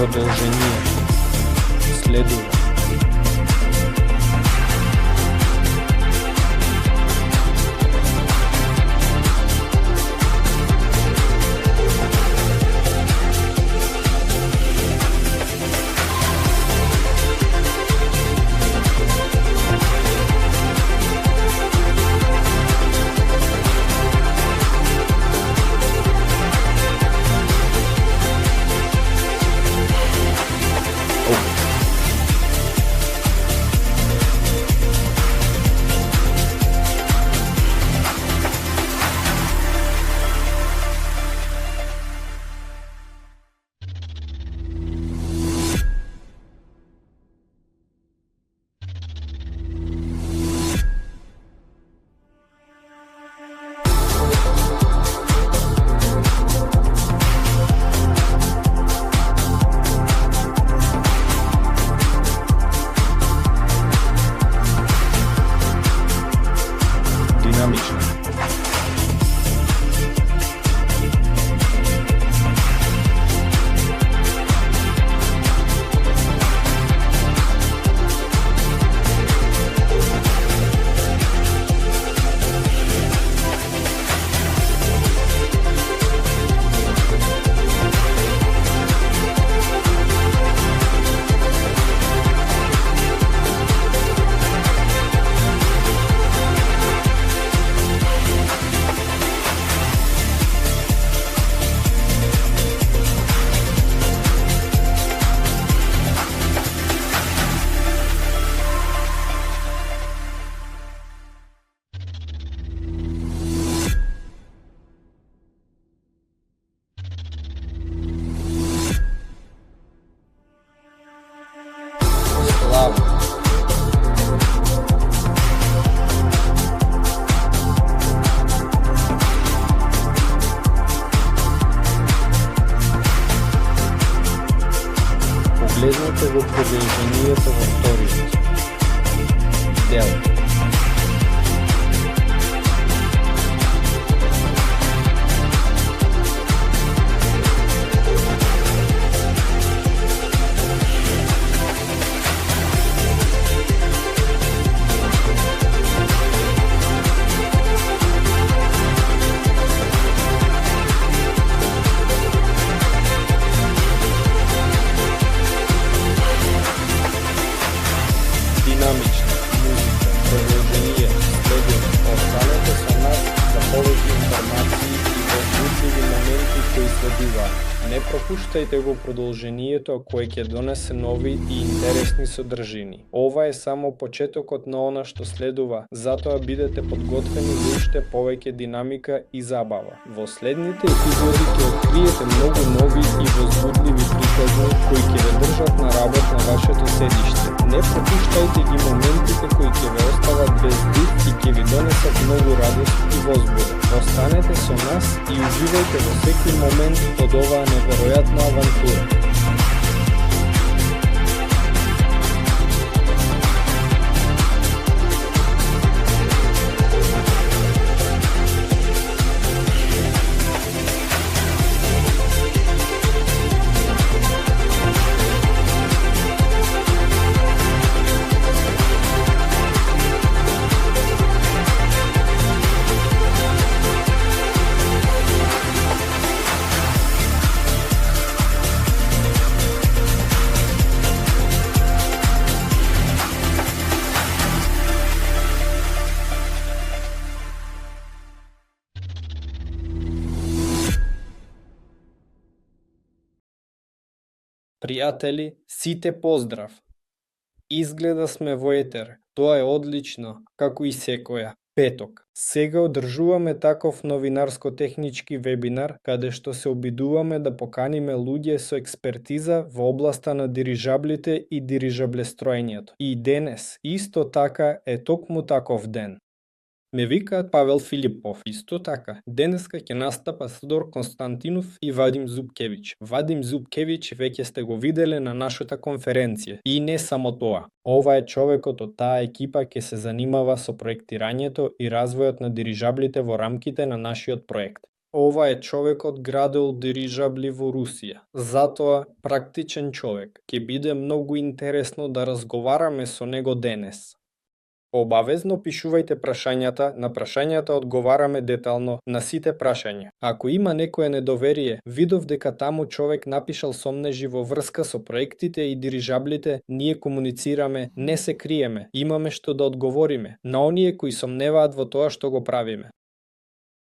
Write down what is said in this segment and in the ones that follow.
Продолжението следува. Динамично. Слава. Погледнете го продължението във вторият дел. Динамична музика, продължение, следва. Останете со нас за повече информации и возбудливи моменти кои следуваат. Не пропуштајте го продолжението кое ќе донесе нови и интересни содржини. Ова е само почетокот на она што следува, затоа бидете подготвени за уште повеќе динамика и забава. Во следните епизоди ќе откриете многу нови и возбудливи приказни кои ќе ве држат на работ на вашето седиште. Не пропуштајте ги моментите кои ќе ве остават без дих и ќе ви донесат многу радост и возбуда. Останете со нас и уживајте во секој момент од оваа неверојатна авантура. Пријатели, сите поздрав! Изгледа сме во етер, тоа е одлично, како и секоја петок. Сега одржуваме таков новинарско-технички вебинар, каде што се обидуваме да поканиме луѓе со експертиза во областа на дирижаблите и дирижаблестроењето. И денес, исто така, е токму таков ден. Ме викаат Павел Филипов. Исто така, денеска ќе настапа Тодор Константинов и Вадим Зубкевич. Вадим Зубкевич веќе сте го виделе на нашата конференција. И не само тоа. Ова е човекот од таа екипа ќе се занимава со проектирањето и развојот на дирижаблите во рамките на нашиот проект. Ова е човекот градел дирижабли во Русија. Затоа, практичен човек. Ќе биде многу интересно да разговараме со него денес. Обавезно пишувајте прашањата, на прашањата одговараме детално на сите прашања. Ако има некое недоверие, видов дека таму човек напишал сомнежи во врска со проектите и дирижаблите, ние комуницираме, не се криеме, имаме што да одговориме на оние кои сомневаат во тоа што го правиме.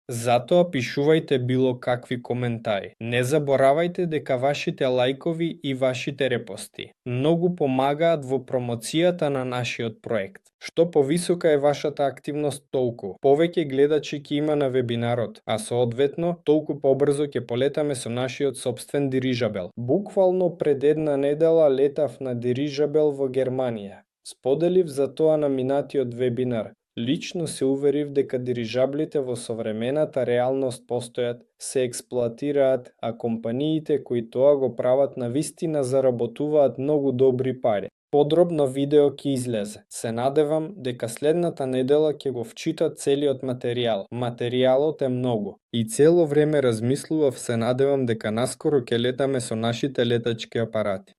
Затоа пишувајте било какви коментари. Не заборавајте дека вашите лајкови и вашите репости многу помагаат во промоцијата на нашиот проект. Што повисока е вашата активност, толку повеќе гледачи ќе има на вебинарот, а соодветно толку побрзо ќе полетаме со нашиот собствен дирижабел. Буквално пред една недела летав на дирижабел во Германија. Споделив за тоа на минатиот вебинар. Лично се уверив дека дирижаблите во современата реалност постојат, се експлоатираат, а компаниите кои тоа го прават навистина заработуваат многу добри пари. Подробно видео ќе излезе. Се надевам дека следната недела ќе го вчита целиот материјал. Материјалот е многу. И цело време размислував, се надевам дека наскоро ќе летаме со нашите летачки апарати.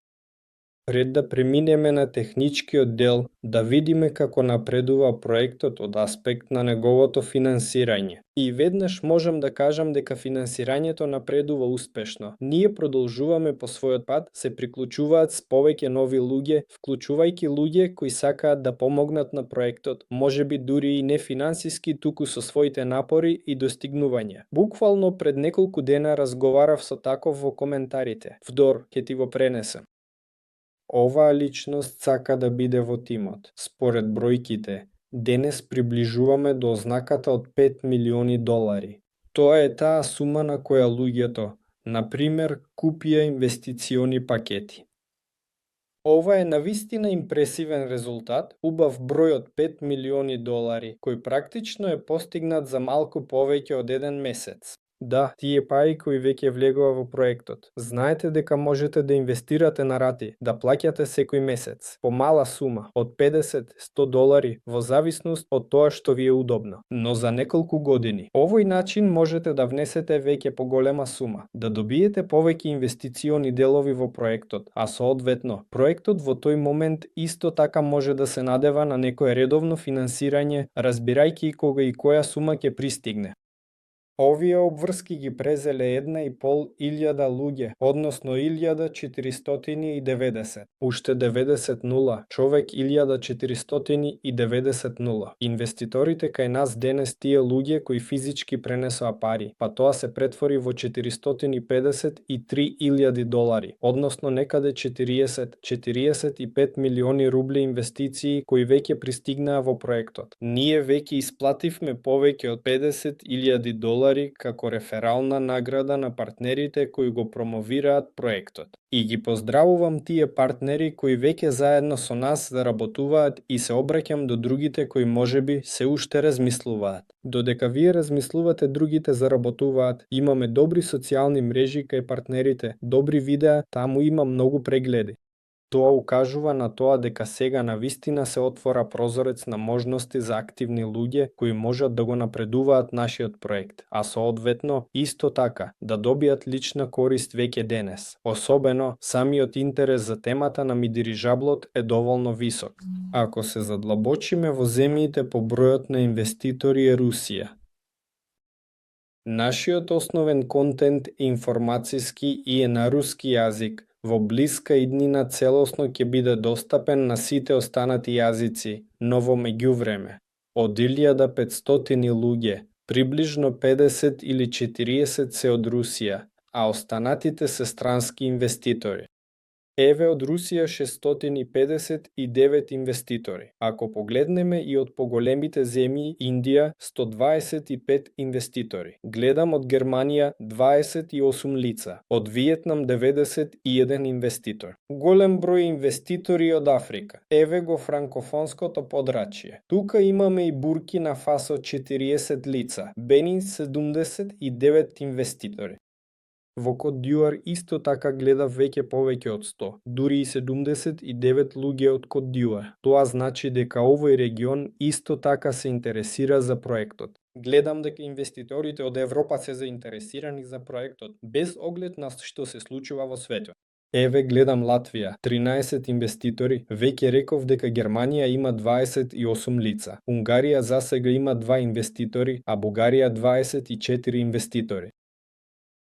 Пред да преминеме на техничкиот дел, да видиме како напредува проектот од аспект на неговото финансирање. И веднаш можам да кажам дека финансирањето напредува успешно. Ние продолжуваме по својот пат, се приклучуваат с повеќе нови луѓе, вклучувајќи луѓе кои сакаат да помогнат на проектот, можеби дури и не финансиски, туку со своите напори и достигнувања. Буквално пред неколку дена разговарав со таков во коментарите. Вдор, ќе ти го пренесам. Оваа личност сака да биде во тимот. Според бројките, денес приближуваме до ознаката од 5 милиони долари. Тоа е таа сума на која луѓето, например, купија инвестициони пакети. Ова е навистина импресивен резултат, убав број од 5 милиони долари, кој практично е постигнат за малку повеќе од еден месец. Да, тие пари кои веќе влегува во проектот. Знаете дека можете да инвестирате на рати, да плаќате секој месец, по мала сума, од 50-100 долари, во зависност од тоа што ви е удобно. Но за неколку години. Овој начин можете да внесете веќе поголема сума, да добиете повеќе инвестициони делови во проектот, а соодветно, проектот во тој момент исто така може да се надева на некое редовно финансирање, разбирајќи кога и која сума ќе пристигне. Овие обврски ги презеле 1.500 луѓе, односно 1490. Уште 90 нула, човек 1490 нула. Инвеститорите кај нас денес тие луѓе кои физички пренесоа пари, па тоа се претвори во 453.000 долари, односно некаде 40-45 милиони рубли инвестиции кои веќе пристигнаа во проектот. Ние веќе исплативме повеќе од 50.000 долари како реферална награда на партнерите кои го промовираат проектот. И ги поздравувам тие партнери кои веќе заедно со нас заработуваат и се обраќам до другите кои можеби се уште размислуваат. Додека вие размислувате, другите заработуваат, имаме добри социјални мрежи кај партнерите, добри видеа, таму има многу прегледи. Тоа укажува на тоа дека сега навистина се отвора прозорец на можности за активни луѓе кои можат да го напредуваат нашиот проект, а соодветно исто така да добијат лична корист веќе денес. Особено, самиот интерес за темата на мидирижаблот е доволно висок. Ако се задлабочиме во земјите по бројот на инвеститори е Русија. Нашиот основен контент е информациски и е на руски јазик. Во блиска иднина целосно ќе биде достапен на сите останати јазици, но во меѓувреме. Од 1500 луѓе, приближно 50 или 40 се од Русија, а останатите се странски инвеститори. Еве од Русија 659 инвеститори. Ако погледнеме и од поголемите земји, Индија 125 инвеститори. Гледам од Германија 28 лица, од Виетнам 91 инвеститор. Голем број инвеститори од Африка. Еве го франкофонското подрачје. Тука имаме и Буркина Фасо 40 лица, Бенин 79 инвеститори. Во Кот д'Ивуар исто така гледав веќе повеќе од 100, дури и 79 луѓе од Кот д'Ивуар. Тоа значи дека овој регион исто така се интересира за проектот. Гледам дека инвеститорите од Европа се заинтересирани за проектот, без оглед на што се случува во светот. Еве гледам Латвија, 13 инвеститори, веќе реков дека Германија има 28 лица. Унгарија засега има 2 инвеститори, а Бугарија 24 инвеститори.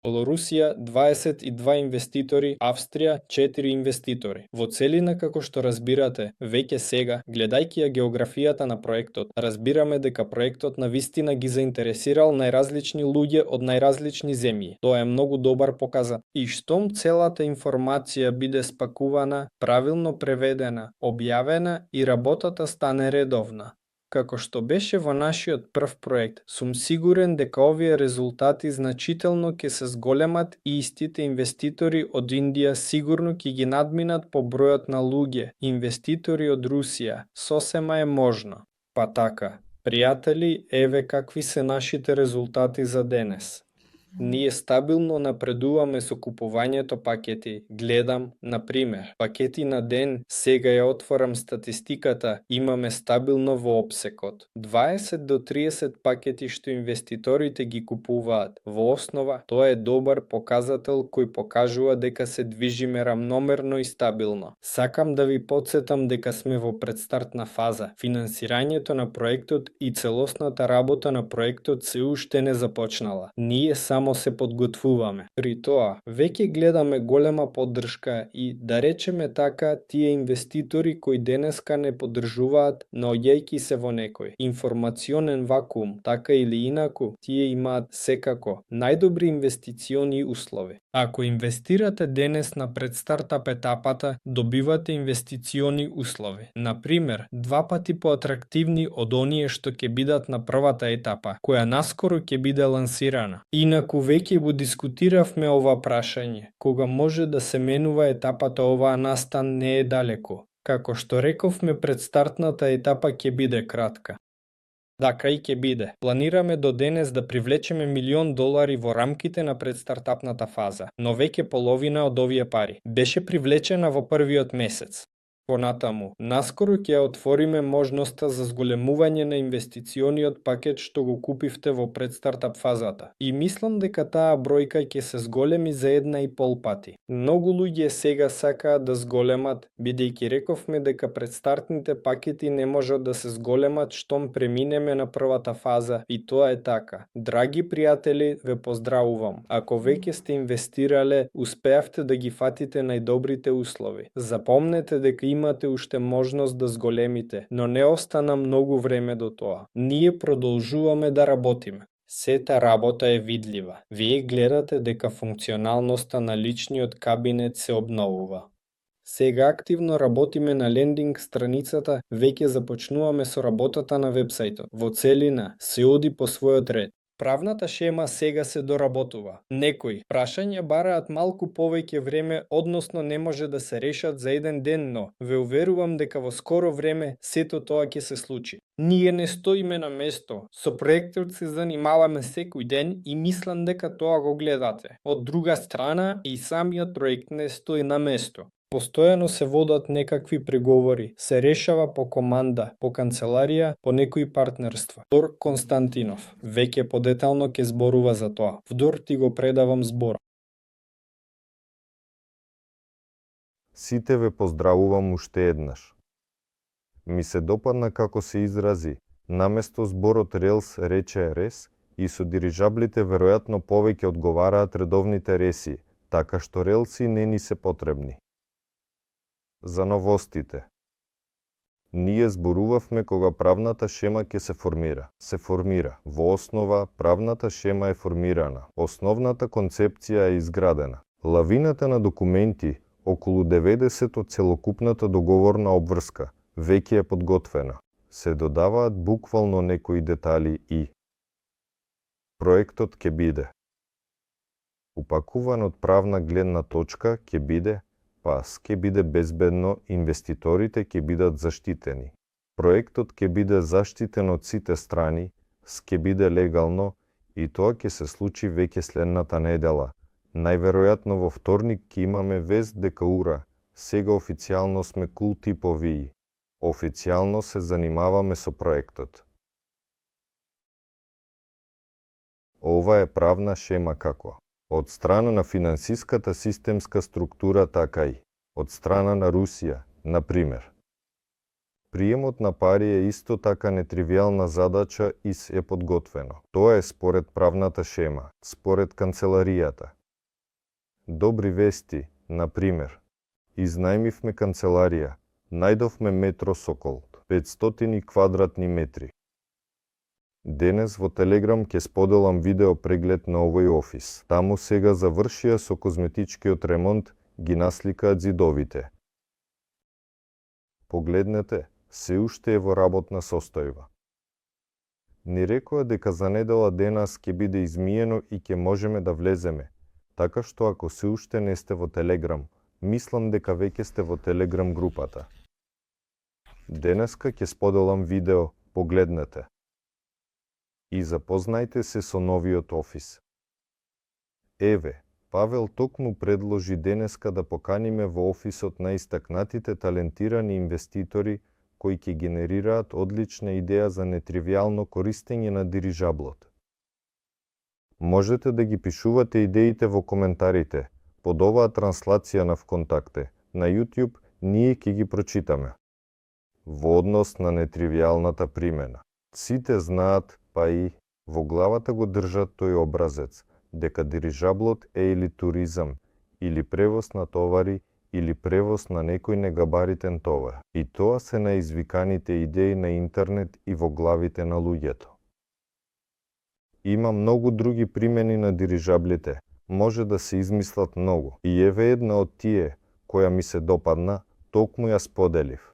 Белорусија 22 инвеститори, Австрија 4 инвеститори. Во целина, како што разбирате, веќе сега, гледајќи ја географијата на проектот, разбираме дека проектот навистина ги заинтересирал најразлични луѓе од најразлични земји. Тоа е многу добар показател. И штом целата информација биде спакувана, правилно преведена, објавена и работата стане редовна, како што беше во нашиот прв проект, сум сигурен дека овие резултати значително ќе се зголемат и истите инвеститори од Индија сигурно ќе ги надминат по бројот на луѓе, инвеститори од Русија, сосема е можно. Па така, пријатели, еве какви се нашите резултати за денес. Ние стабилно напредуваме со купувањето пакети. Гледам, на пример, пакети на ден, сега ја отворам статистиката, имаме стабилно во опсекот. 20 до 30 пакети што инвеститорите ги купуваат. Во основа, тоа е добар показател кој покажува дека се движиме рамномерно и стабилно. Сакам да ви потсетам дека сме во предстартна фаза. Финансирањето на проектот и целосната работа на проектот се уште не започнала. Ние само се подготвуваме. При тоа, веќе гледаме голема поддршка и, да речеме така, тие инвеститори кои денеска не поддржуваат, наоѓајќи се во некој информационен вакуум, така или инаку, тие имаат секако најдобри инвестициони услови. Ако инвестирате денес на предстартап етапата, добивате инвестициони услови. Например, 2 пати поатрактивни од оние што ќе бидат на првата етапа, која наскоро ќе биде лансирана. Инаку веќе го дискутиравме ова прашање, кога може да се менува етапата, оваа настан не е далеко. Како што рековме, предстартната етапа ќе биде кратка. Така и ќе биде. Планираме до денес да привлечеме $1.000.000 во рамките на предстартапната фаза, но веќе половина од овие пари беше привлечена во првиот месец. Понатаму, наскоро ќе отвориме можноста за зголемување на инвестициониот пакет што го купивте во предстартап фазата. И мислам дека таа бројка ќе се зголеми за 1,5 пати. Многу луѓе сега сакаат да зголемат, бидејќи рековме дека предстартните пакети не можат да се зголемат штом преминеме на првата фаза, и тоа е така. Драги пријатели, ве поздравувам. Ако веќе сте инвестирале, успеавте да ги фатите најдобрите услови. Запомнете дека имате уште можност да зголемите, но не остана многу време до тоа. Ние продолжуваме да работиме. Сета работа е видлива. Вие гледате дека функционалноста на личниот кабинет се обновува. Сега активно работиме на лендинг страницата, веќе започнуваме со работата на вебсајтот. Во целина, се оди по својот ред. Правната шема сега се доработува. Некои прашања бараат малку повеќе време, односно не може да се решат за еден ден, но ве уверувам дека во скоро време сето тоа ќе се случи. Ние не стоиме на место. Со проектот се занимаваме секој ден и мислам дека тоа го гледате. Од друга страна, и самиот проект не стои на место. Постојано се водат некакви преговори, се решава по команда, по канцеларија, по некои партнерства. Вдор Константинов, веќе подетално ќе зборува за тоа. Вдор, ти го предавам збор. Сите ве поздравувам уште еднаш. Ми се допадна како се изрази. Наместо зборот релс рече рес и со дирижаблите веројатно повеќе одговараат редовните реси, така што релси не ни се потребни. За новостите. Ние зборувавме кога правната шема ќе се формира. Се формира. Во основа, правната шема е формирана. Основната концепција е изградена. Лавината на документи, околу 90 од целокупната договорна обврска, веќе е подготвена. Се додаваат буквално некои детали и проектот ќе биде упакуван од правна гледна точка, ќе биде ќе биде безбедно, инвеститорите ќе бидат заштитени. Проектот ќе биде заштитен од сите страни, ќе биде легално и тоа ќе се случи веќе следната недела. Најверојатно во вторник ќе имаме вест дека ура, сега официјално сме кул типови. Официјално се занимаваме со проектот. Ова е правна шема како од страна на финансиската системска структура, така и од страна на Русија, на пример. Приемот на пари е исто така нетривијална задача и е подготвено. Тоа е според правната шема, според канцеларијата. Добри вести, на пример. Изнајмивме канцеларија, најдовме метро Сокол, 500 квадратни метри. Денес во Телеграм ќе споделам видео преглед на овој офис. Таму сега завршија со козметичкиот ремонт, ги насликаат зидовите. Погледнете, се уште е во работна состојба. Ни рекоа дека за недела денас ќе биде измиено и ќе можеме да влеземе, така што ако се уште не сте во Телеграм, мислам дека веќе сте во Телеграм групата. Денеска ќе споделам видео, погледнете. И запознајте се со новиот офис. Еве, Павел токму предложи денеска да поканиме во офисот најистакнатите талентирани инвеститори кои ќе генерираат одлична идеја за нетривијално користење на дирижаблот. Можете да ги пишувате идеите во коментарите, под оваа транслација на ВКонтакте, на YouTube, ние ќе ги прочитаме. Во однос на нетривијалната примена. Сите знаат, па и во главата го држат тој образец, дека дирижаблот е или туризам, или превоз на товари, или превоз на некој негабаритен товар. И тоа се наизвиканите идеи на интернет и во главите на луѓето. Има многу други примени на дирижаблите, може да се измислат многу. И еве една од тие, која ми се допадна, токму ја споделив.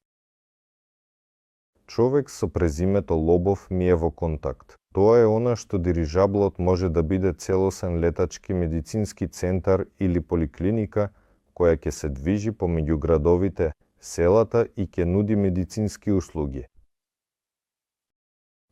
Човек со презимето Лобов ми е во контакт. Тоа е она што дирижаблот може да биде целосен летачки медицински центар или поликлиника, која ќе се движи помеѓу градовите, селата и ќе нуди медицински услуги.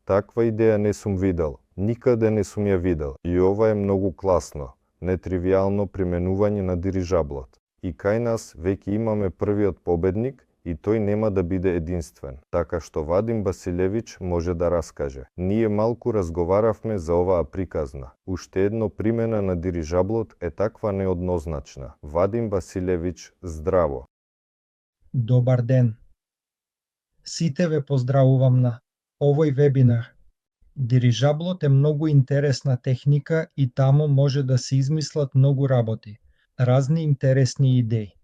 Таква идеја не сум видел, никаде не сум ја видел. И ова е многу класно, нетривијално применување на дирижаблот. И кај нас веќе имаме првиот победник, и тој нема да биде единствен. Така што Вадим Василевич може да раскаже. Ние малку разговаравме за оваа приказна. Уште едно примена на дирижаблот е таква неоднозначна. Вадим Василевич, здраво. Добар ден. Сите ве поздравувам на овој вебинар. Дирижаблот е многу интересна техника и таму може да се измислат многу работи, разни интересни идеи.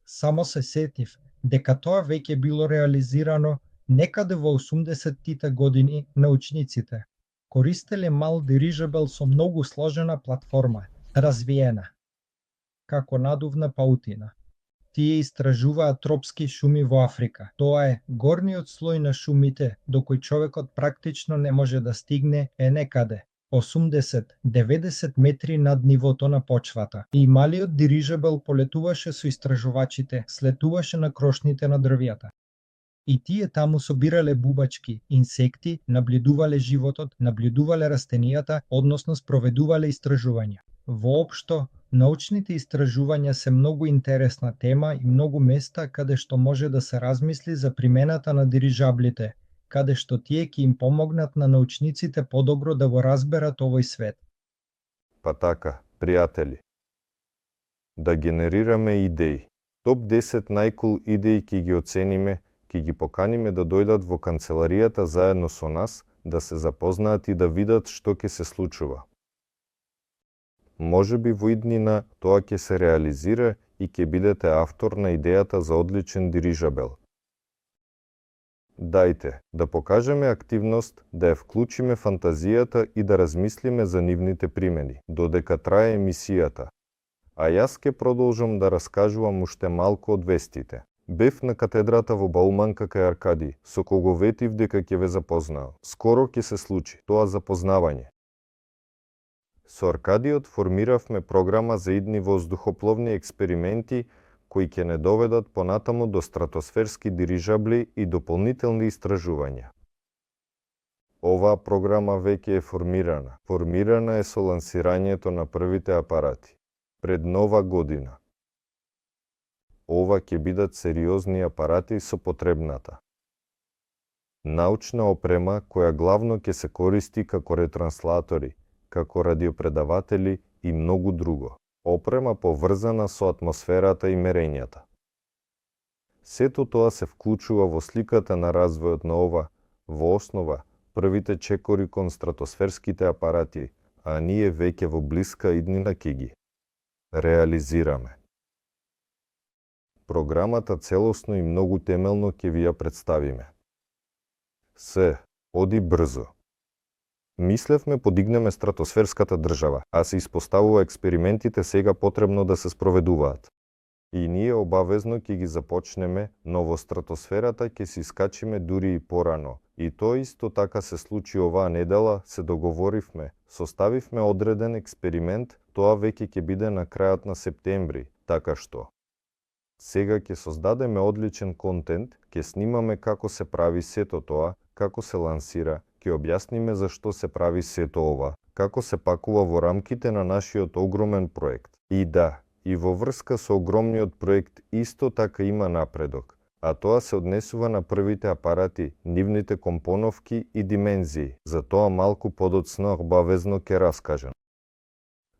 Само се сетив дека тоа веќе било реализирано некаде во 80-тите години научниците. Користеле мал дирижабел со многу сложена платформа, развиена, како надувна паутина. Тие истражуваат тропски шуми во Африка. Тоа е горниот слој на шумите, до кој човекот практично не може да стигне, е некаде 80-90 метри над нивото на почвата. И малиот дирижабел полетуваше со истражувачите, слетуваше на крошните на дрвјата. И тие таму собирале бубачки, инсекти, наблюдувале животот, наблюдувале растенијата, односно спроведувале истражувања. Воопшто, научните истражувања се многу интересна тема и многу места каде што може да се размисли за примената на дирижаблите, каде што тие ќе им помогнат на научниците подобро да го разберат овој свет. Па така, пријатели. Да генерираме идеи. Топ 10 најкул идеи ќе ги оцениме, ќе ги поканиме да дојдат во канцеларијата заедно со нас, да се запознаат и да видат што ќе се случува. Може би во иднина тоа ќе се реализира и ќе бидете автор на идејата за одличен дирижабел. Дајте да покажеме активност, да ја вклучиме фантазијата и да размислиме за нивните примени, додека трае емисијата. А јас ќе продолжам да раскажувам уште малку од вестите. Бев на катедрата во Бауманка кај Аркади, со кого ветив дека ќе ве запознаам. Скоро ќе се случи тоа запознавање. Со Аркадиот формиравме програма за идни воздухопловни експерименти кои ќе не доведат понатаму до стратосферски дирижабли и дополнителни истражувања. Оваа програма веќе е формирана. Формирана е со лансирањето на првите апарати. Пред нова година. Ова ќе бидат сериозни апарати со потребната Научна опрема која главно ќе се користи како ретранслатори, како радиопредаватели и многу друго. Опрема поврзана со атмосферата и мерењата. Сето тоа се вклучува во сликата на развојот на ова, во основа, првите чекори кон стратосферските апарати, а ние веќе во блиска иднина ќе ги реализираме. Програмата целосно и многу темелно ќе ви ја представиме. Оди брзо. Мислевме подигнеме стратосферската држава, а се испоставува експериментите сега потребно да се спроведуваат. И ние обавезно ќе ги започнеме, но во стратосферата ќе се искачиме дури и порано. И тоа исто така се случи оваа недела, се договоривме, составивме одреден експеримент, тоа веќе ќе биде на крајот на септември, така што сега ќе создадеме одличен контент, ќе снимаме како се прави сето тоа, како се лансира, ќе објасниме зашто се прави сето ова, како се пакува во рамките на нашиот огромен проект. И да, и во врска со огромниот проект исто така има напредок, а тоа се однесува на првите апарати, нивните компоновки и димензии. За тоа малку подоцна обавезно ќе раскажем.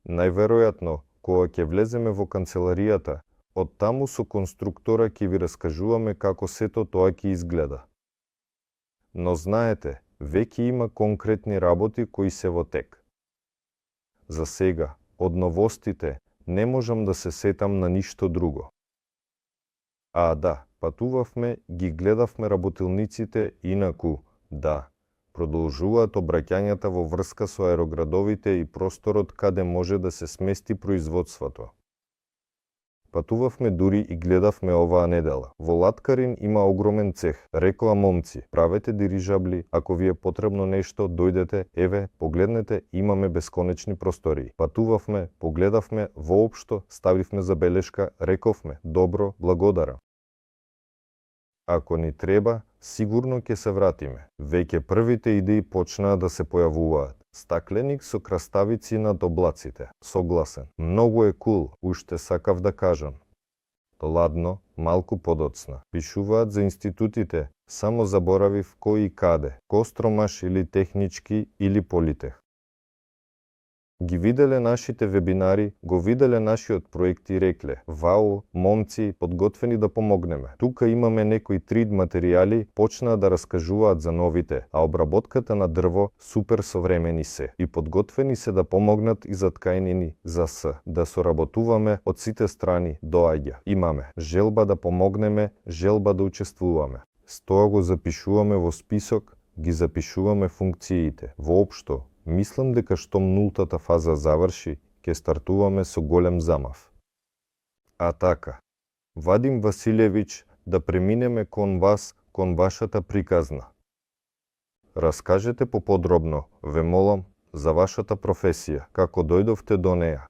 Најверојатно, кога ќе влеземе во канцеларијата, од таму со конструктора ќе ви раскажуваме како сето тоа ќе изгледа. Но знаете, веќе има конкретни работи кои се во тек. За сега, од новостите, не можам да се сетам на ништо друго. А да, патувавме, ги гледавме работилниците, инаку, да, продолжуваат обраќањата во врска со аероградовите и просторот каде може да се смести производството. Патувавме дури и гледавме оваа недела. Во Латкарин има огромен цех. Рекоа момци, правете дирижабли, ако ви е потребно нешто, дојдете, еве, погледнете, имаме бесконечни простории. Патувавме, погледавме, воопшто, ставивме забелешка, рековме, добро, благодарам. Ако ни треба, сигурно ќе се вратиме. Веќе првите идеи почнаа да се појавуваат. Стакленик со краставици над облаците. Согласен. Многу е кул, уште сакав да кажам. Ладно, малку подоцна. Пишуваат за институтите, само заборавив кој и каде. Костромаш или технички или политех. Ги виделе нашите вебинари, го виделе нашиот проект и рекле: "Вау, момци, подготвени да помогнеме. Тука имаме некои 3D материјали, почнаа да раскажуваат за новите, а обработката на дрво супер современи се. И подготвени се да помогнат и за ткајнини, за да соработуваме од сите страни, доаѓа. Имаме желба да помогнеме, желба да учествуваме. Стоа го запишуваме во список, ги запишуваме функциите. Воопшто, мислам дека штом нултата фаза заврши, ќе стартуваме со голем замав. А така, Вадим Василевиќ, да преминеме кон вас, кон вашата приказна. Раскажете поподробно, ве молам, за вашата професија, како дојдовте до неа.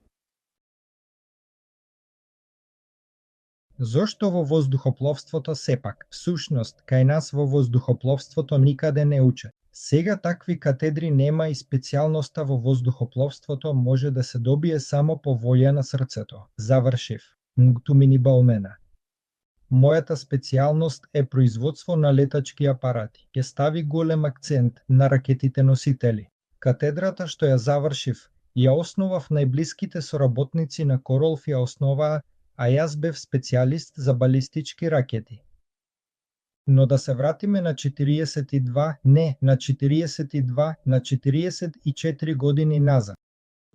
Зошто во воздухопловството сепак? Всушност, кај нас во воздухопловството никаде не учат. Сега такви катедри нема и специјалноста во воздухопловството може да се добие само по волја на срцето. Завршив. Нгту мини балмена. Мојата специјалност е производство на летачки апарати. Ќе стави голем акцент на ракетите носители. Катедрата што ја завршив, ја основав најблиските соработници на Королф ја основаа, а јас бев специјалист за балистички ракети. Но да се вратиме на 42, на 44 години назад.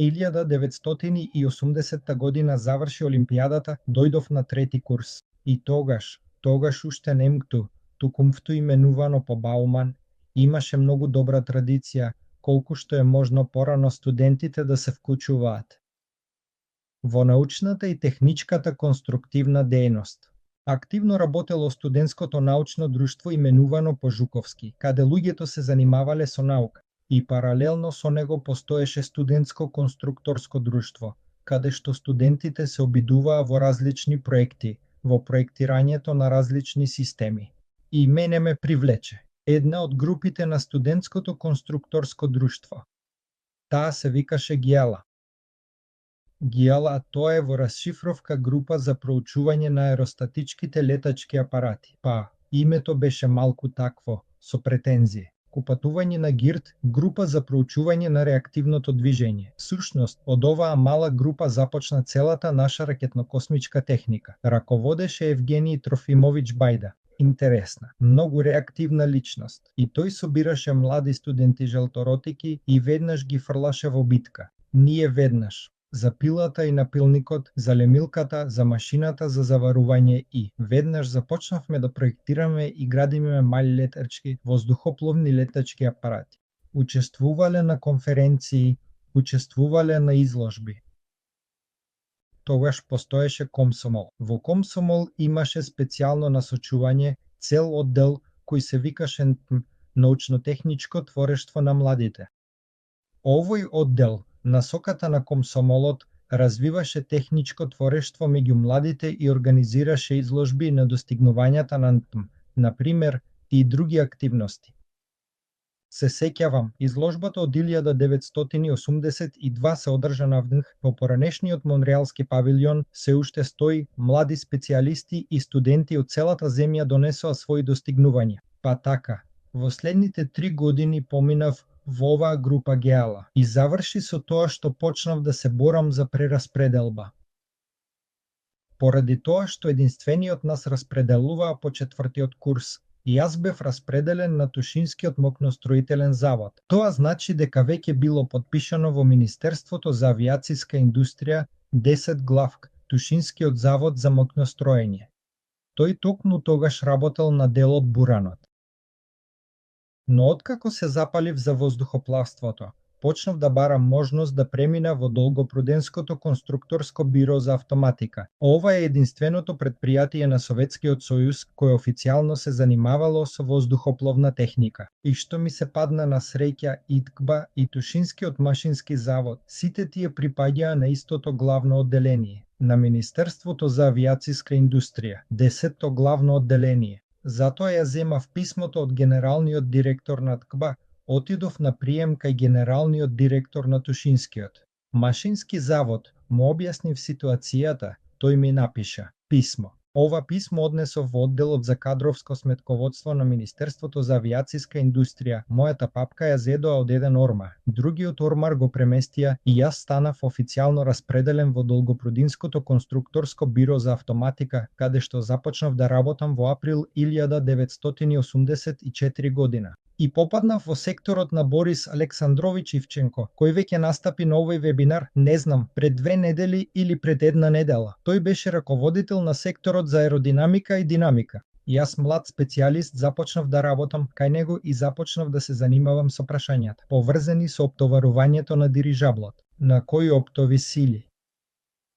1980 година заврши Олимпијадата, дојдов на трети курс. И тогаш уште не МГТУ, туку МФТУ именувано по Бауман, имаше многу добра традиција, колку што е можно порано студентите да се вклучуваат во научната и техничката конструктивна дејност. Активно работело студентското научно друштво именувано по Жуковски, каде луѓето се занимавале со наука, и паралелно со него постоеше студентско конструкторско друштво, каде што студентите се обидуваа во различни проекти, во проектирањето на различни системи. И мене ме привлече една од групите на студентското конструкторско друштво. Таа се викаше ГИАЛА. ГИАЛА, тоа е во расшифровка група за проучување на аеростатичките летачки апарати. Па, името беше малку такво, со претензии. Купатување на ГИРД, група за проучување на реактивното движење. Всушност, од оваа мала група започна целата наша ракетно-космичка техника. Раководеше Евгений Трофимович Бајда. Интересна, многу реактивна личност. И тој собираше млади студенти желторотики и веднаш ги фрлаше во битка. Ние веднаш. За пилата и напилникот, за лемилката, за машината за заварување и веднаш започнавме да проектираме и градиме мали летачки, воздухопловни летачки апарати. Учествувале на конференции, учествувале на изложби. Тогаш постоеше Комсомол. Во Комсомол имаше специјално насочување, цел оддел кој се викаше научно-техничко творештво на младите. Овој оддел, насоката на Комсомолот, развиваше техничко творештво меѓу младите и организираше изложби на достигнувањата на НТМ, например, и други активности. Се сеќавам, изложбата од 1982 се одржа на ВДНХ, во поранешниот Монреалски павилјон се уште стои, млади специјалисти и студенти од целата земја донесоа своји достигнувања. Па така, во следните 3 години поминав во оваа група ГЕАЛА и заврши со тоа што почнав да се борам за прераспределба. Поради тоа што единствениот нас распределуваа по 4-тиот курс, и јас бев распределен на Тушинскиот мокностроителен завод. Тоа значи дека веќе било подпишано во Министерството за авиациска индустрија 10 главк, Тушинскиот завод за мокностроење. Тој токму тогаш работел на делот Буранот. Но откако се запалив за воздухоплавството, почнав да барам можност да премина во Долгопруденското конструкторско биро за автоматика. Ова е единственото предпријатие на Советскиот сојуз кое официјално се занимавало со воздухопловна техника. И што ми се падна на среќа, ИТКБА и Тушинскиот машински завод, сите тие припаѓаа на истото главно одделение, на Министерството за авиациска индустрија, 10-то главно одделение. Затоа ја земав писмото од генералниот директор на ТКБА, отидов на прием кај генералниот директор на Тушинскиот машински завод, му објаснив ситуацијата, тој ми напиша писмо. Ова писмо однесов во одделот за кадровско сметководство на Министерството за авиациска индустрија. Мојата папка ја зедоа од еден ормар. Другиот ормар го преместија и јас станав официјално распределен во Долгопрудинското конструкторско биро за автоматика, каде што започнав да работам во април 1984 година. И попаднав во секторот на Борис Александрович Ивченко, кој веќе настапи на овој вебинар, не знам, пред 2 недели или пред 1 недела. Тој беше раководител на секторот за аеродинамика и динамика. Јас, млад специјалист, започнав да работам кај него и започнав да се занимавам со прашањата, поврзани со оптоварувањето на дирижаблот. На кои оптови сили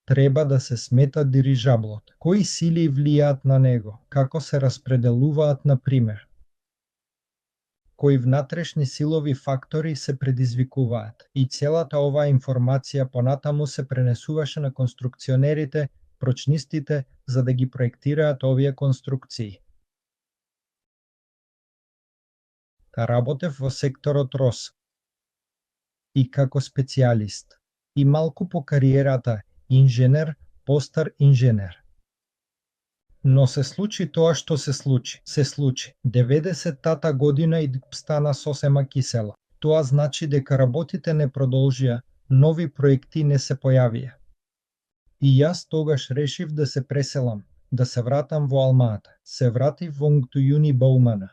треба да се смета дирижаблот? Кои сили влијаат на него? Како се распределуваат, на пример? Кои внатрешни силови фактори се предизвикуваат? И целата оваа информација понатаму се пренесуваше на конструкционерите, прочнистите, за да ги проектираат овие конструкции. Работев во секторот РОС и како специјалист. И малку по кариерата, инженер, постар инженер. Но се случи тоа што се случи. Се случи. 90-тата година и стана сосема кисела. Тоа значи дека работите не продолжија, нови проекти не се појавија. И јас тогаш решив да се преселам, да се вратам во Алмата. Се вратив во НГТУ Баумана.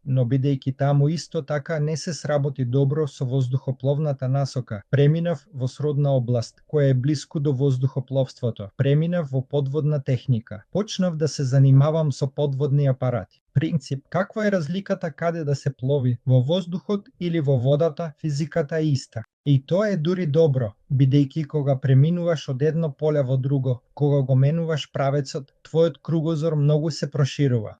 Но бидејќи таму исто така не се сработи добро со воздухопловната насока, преминав во сродна област, која е блиску до воздухопловството. Преминав во подводна техника. Почнав да се занимавам со подводни апарати. Принцип, каква е разликата каде да се плови, во воздухот или во водата, физиката е иста. И тоа е дури добро, бидејќи кога преминуваш од едно поле во друго, кога го менуваш правецот, твојот кругозор многу се проширува.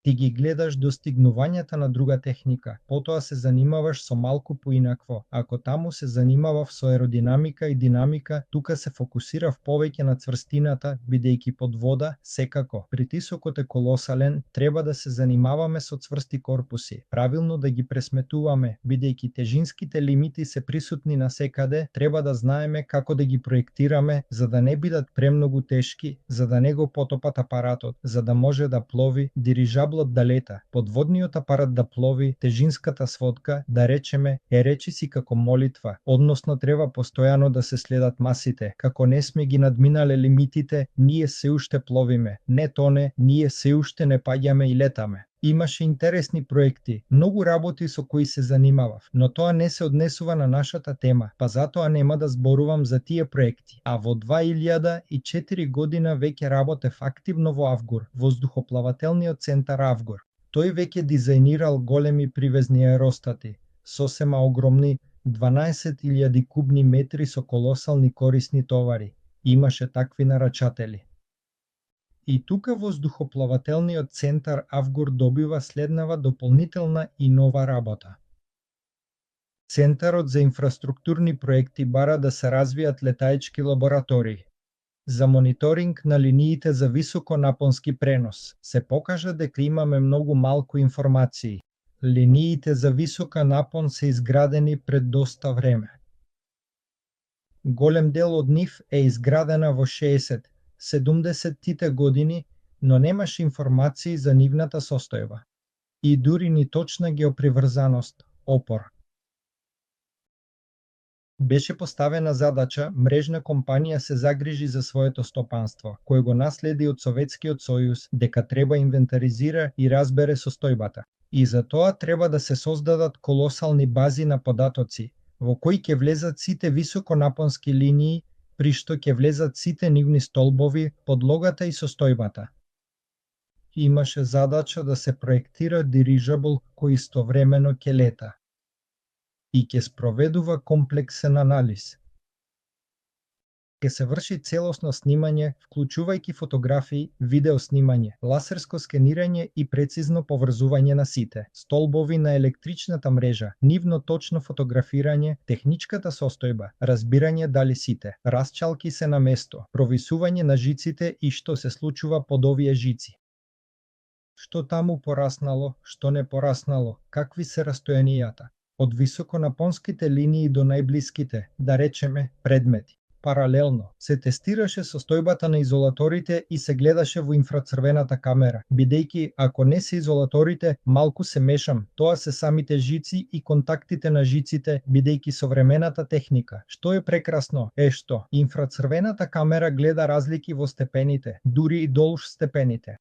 Ти ги гледаш достигнувањата на друга техника, потоа се занимаваш со малку поинакво. Ако таму се занимавав со аеродинамика и динамика, тука се фокусирав повеќе на цврстината, бидејќи под вода, секако, притисокот е колосален, треба да се занимаваме со цврсти корпуси, правилно да ги пресметуваме, бидејќи тежинските лимити се присутни насекаде, треба да знаеме како да ги проектираме, за да не бидат премногу тешки, за да не го потопат апаратот, за да може да плови. Дирижаблот дирижаблот да лета, подводниот апарат да плови, тежинската сводка, да речеме, е речиси како молитва, односно треба постојано да се следат масите, како не сме ги надминале лимитите, ние се уште пловиме, не тоне, ние се уште не паѓаме и летаме. Имаше интересни проекти, многу работи со кои се занимавав, но тоа не се однесува на нашата тема, па затоа нема да зборувам за тие проекти. А во 2004 година веќе работев активно во Авгур, воздухоплавателниот центар Авгур. Тој веќе дизајнирал големи привезни аеростати, сосема огромни 12.000 кубни метри со колосални корисни товари. Имаше такви нарачатели. И тука воздухоплавателниот центар Авгур добива следнава дополнителна и нова работа. Центарот за инфраструктурни проекти бара да се развијат летаечки лаборатории. За мониторинг на линиите за високонапонски пренос се покажа дека имаме многу малку информации. Линиите за висока напон се изградени пред доста време. Голем дел од нив е изградена во 60-70-тите години, но немаше информации за нивната состојба. И дури ни точна геоприврзаност, опор. Беше поставена задача мрежна компанија се загрижи за своето стопанство, кој го наследи од Советскиот сојуз, дека треба инвентаризира и разбере состојбата. И за тоа треба да се создадат колосални бази на податоци, во кои ќе влезат сите високонапонски линии, при што ќе влезат сите нивни столбови, подлогата и состојбата. Имаше задача да се проектира дирижабл кој истовремено ќе лета и ќе спроведува комплексен анализ. Ќе се врши целосно снимање, вклучувајќи фотографии, видео снимање, ласерско скенирање и прецизно поврзување на сите, столбови на електричната мрежа, нивно точно фотографирање, техничката состојба, разбирање дали сите расчалки се на место, провисување на жиците и што се случува под овие жици. Што таму пораснало, што не пораснало, какви се растојанијата, од високонапонските линии до најблиските, да речеме, предмети. Паралелно, се тестираше состојбата на изолаторите и се гледаше во инфрацрвената камера, бидејќи ако не се изолаторите, малку се мешам, тоа се самите жици и контактите на жиците, бидејќи современата техника. Што е прекрасно е што инфрацрвената камера гледа разлики во степените, дури и долж степените.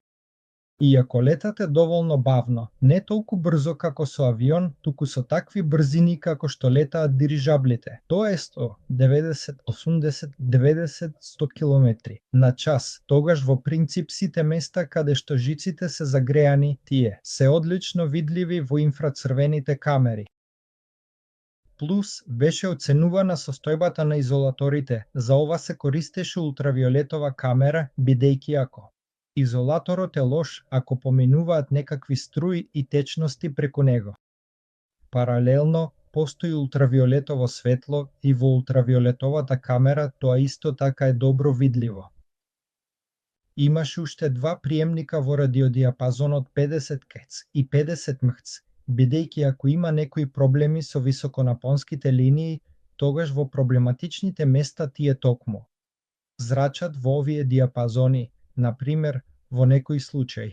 И ако летате доволно бавно, не толку брзо како со авион, туку со такви брзини како што летаат дирижаблите, тоа е 100, 90, 80, 90, 100 км на час, тогаш во принцип сите места каде што жиците се загреани, тие се одлично видливи во инфрацрвените камери. Плюс беше оценувана состојбата на изолаторите, за ова се користеше ултравиолетова камера, бидејќи ако изолаторот е лош ако поминуваат некакви струи и течности преку него. Паралелно, постои ултравиолетово светло и во ултравиолетовата камера тоа исто така е добро видливо. Имаше уште два приемника во радиодиапазонот 50 Кц и 50 Мц, бидејќи ако има некои проблеми со високонапонските линии, тогаш во проблематичните места тие токму зрачат во овие диапазони, например, во некој случај.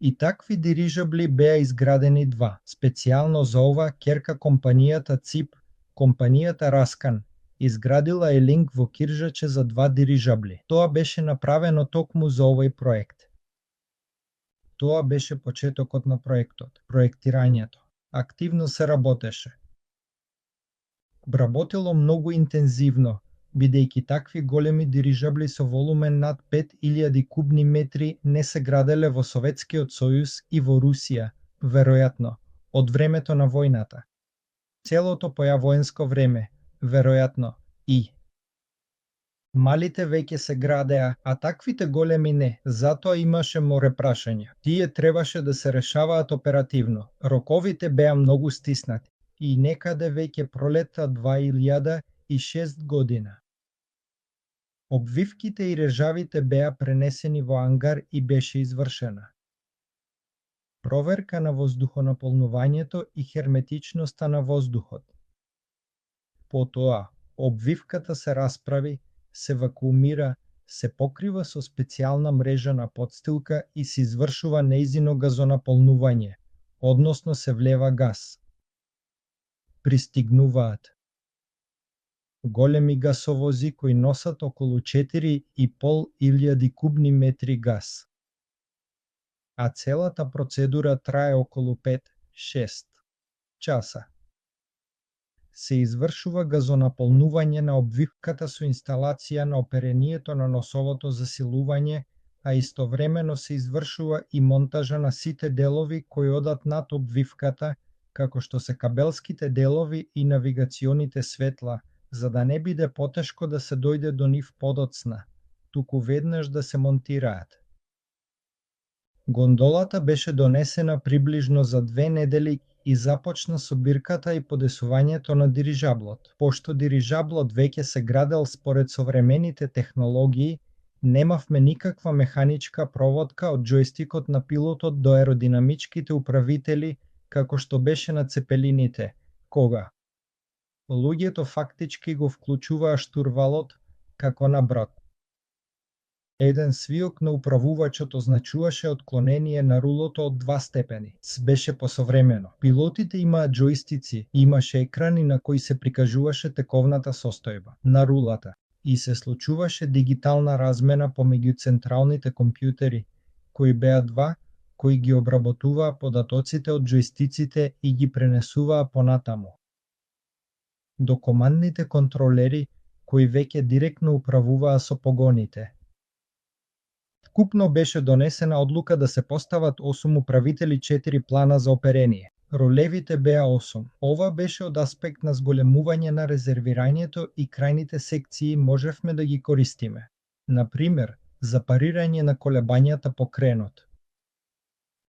И такви дирижабли беа изградени два, специјално за ова ќерка компанијата ЦИП, компанијата Раскан, изградила е линк во Киржаче за два дирижабли. Тоа беше направено токму за овој проект. Тоа беше почетокот на проектот, проектирањето. Активно се работеше. Работело многу интензивно, бидејќи такви големи дирижабли со волумен над 5000 кубни метри не се граделе во Советскиот сојуз и во Русија, веројатно, од времето на војната. Целото појавоенско време, веројатно, и малите веќе се градеа, а таквите големи не, затоа имаше море прашања. Тие требаше да се решаваат оперативно. Роковите беа многу стиснати и некаде веќе пролета 2006 година. Обвивките и режавите беа пренесени во ангар и беше извршена проверка на воздухонаполнувањето и херметичноста на воздухот. Потоа, обвивката се расправи, се вакуумира се покрива со специјална мрежа на подстилка и се извршува нејзино газонаполнување, односно се влева газ. Пристигнуваат големи гасовози кои носат околу 4.500 кубни метри газ. А целата процедура трае околу 5-6 часа. Се извршува газонаполнување на обвивката со инсталација на оперението на носовото засилување, а истовремено се извршува и монтажа на сите делови кои одат над обвивката, како што се кабелските делови и навигационите светла, за да не биде потешко да се дојде до нив подоцна, туку веднаш да се монтираат. Гондолата беше донесена приближно за 2 недели и започна собирката и подесувањето на дирижаблот. Пошто дирижаблот веќе се градел според современите технологии, немавме никаква механичка проводка од џојстикот на пилотот до аеродинамичките управители, како што беше на цепелините, кога луѓето фактички го вклучуваа штурвалот, како на брод. Еден свиок на управувачот означуваше отклонение на рулото од 2 степени. Беше посовремено. Пилотите имаат џојстици, имаше екрани на кои се прикажуваше тековната состојба на рулата и се случуваше дигитална размена помеѓу централните компјутери, кои беа 2, кои ги обработуваа податоците од џојстиците и ги пренесуваа понатаму до командните контролери, кои веќе директно управуваа со погоните. Вкупно беше донесена одлука да се постават 8 управители 4 плана за оперение. Ролевите беа 8. Ова беше од аспект на зголемување на резервирањето и крајните секции можевме да ги користиме. Например, за парирање на колебањата по кренот.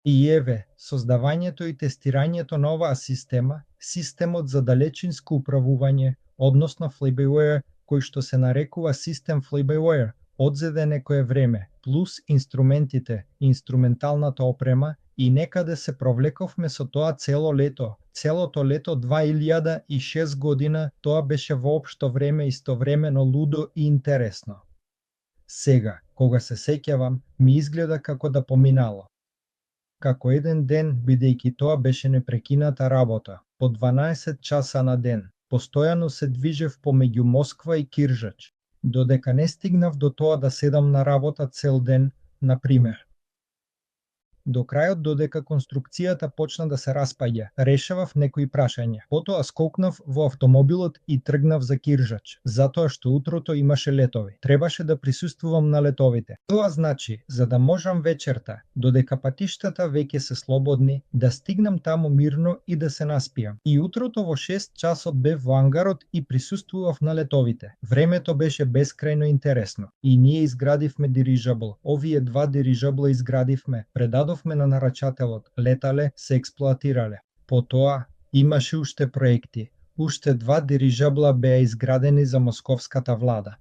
И еве, создавањето и тестирањето на оваа система, системот за далечинско управување, односно Fly-by-Wire, кој што се нарекува систем Fly-by-Wire, одзеде некое време, плюс инструментите, инструменталната опрема и некаде се провлековме со тоа цело лето. Целото лето 2006 година тоа беше воопшто време истовремено лудо и интересно. Сега, кога се сеќавам, ми изгледа како да поминало. Како еден ден, бидејќи тоа беше непрекината работа, по 12 часа на ден, постојано се движев помеѓу Москва и Киржач, додека не стигнав до тоа да седам на работа цел ден, например. До крајот додека конструкцијата почна да се распаѓа, решавав некои прашања. Потоа скокнав во автомобилот и тргнав за Киржач, затоа што утрото имаше летови. Требаше да присуствувам на летовите. Тоа значи, за да можам вечерта, додека патиштата веќе се слободни, да стигнам таму мирно и да се наспијам. И утрото во 6 часот бев во ангарот и присуствував на летовите. Времето беше бескрајно интересно. И ние изградивме дирижабл. Овие 2 дирижабла изградивме, предадовме на нарачателот, летале, се експлоатирале. Потоа, имаше уште проекти. Уште 2 дирижабла беа изградени за московската влада.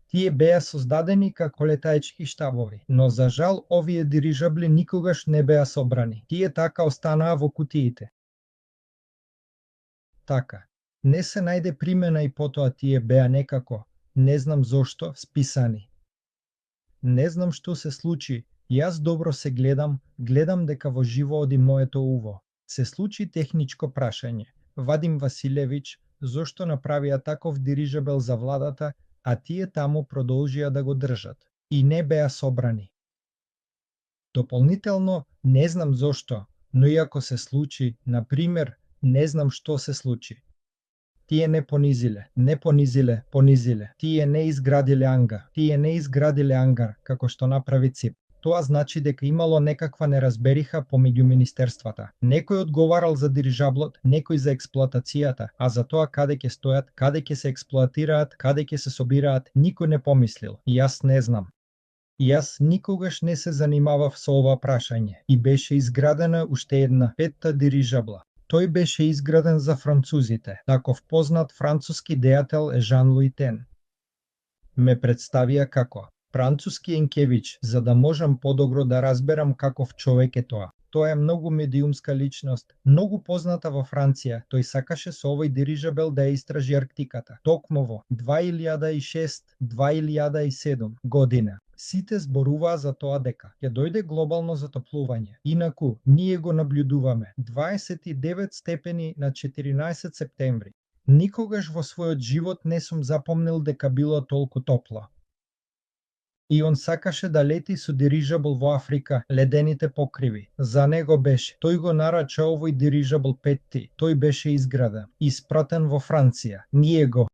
Тие беа создадени како летаечки штабови, но за жал овие дирижабли никогаш не беа собрани. Тие така останаа во кутиите. Така, не се најде примена и потоа тие беа некако, не знам зошто, списани. Не знам што се случи. Јас добро се гледам дека во живо оди моето уво. Се случи техничко прашање. Вадим Василевич, зошто направија таков дирижабел за владата, а тие таму продолжија да го држат. И не беа собрани. Дополнително, не знам зошто, но и ако се случи, например, не знам што се случи. Тие не понизиле. Тие не изградиле ангар, како што направи ЦИП. Тоа значи дека имало некаква неразбериха помеѓу министерствата. Некој одговарал за дирижаблот, некој за експлоатацијата, а за тоа каде ќе стојат, каде ќе се експлоатираат, каде ќе се собираат, никој не помислил. Јас не знам. Јас никогаш не се занимавав со ова прашање и беше изградена уште една 5-та дирижабла. Тој беше изграден за французите. Таков познат француски дејател е Жан-Луи Тен. Ме представија како француски Енкевич, за да можам подобро да разберам каков човек е тоа. Тоа е многу медиумска личност, многу позната во Франција. Тој сакаше со овој дирижабел да ја истражи Арктиката. Токму во 2006-2007 година. Сите зборуваа за тоа дека ќе дојде глобално затоплување. Инаку, ние го наблюдуваме. 29 степени на 14 септември. Никогаш во својот живот не сум запомнил дека било толку топло. И он сакаше да лети со дирижабл во Африка, ледените покриви. За него беше. Тој го нарача овој дирижабл Петти. Тој беше изграден, испратен во Франција. Ние го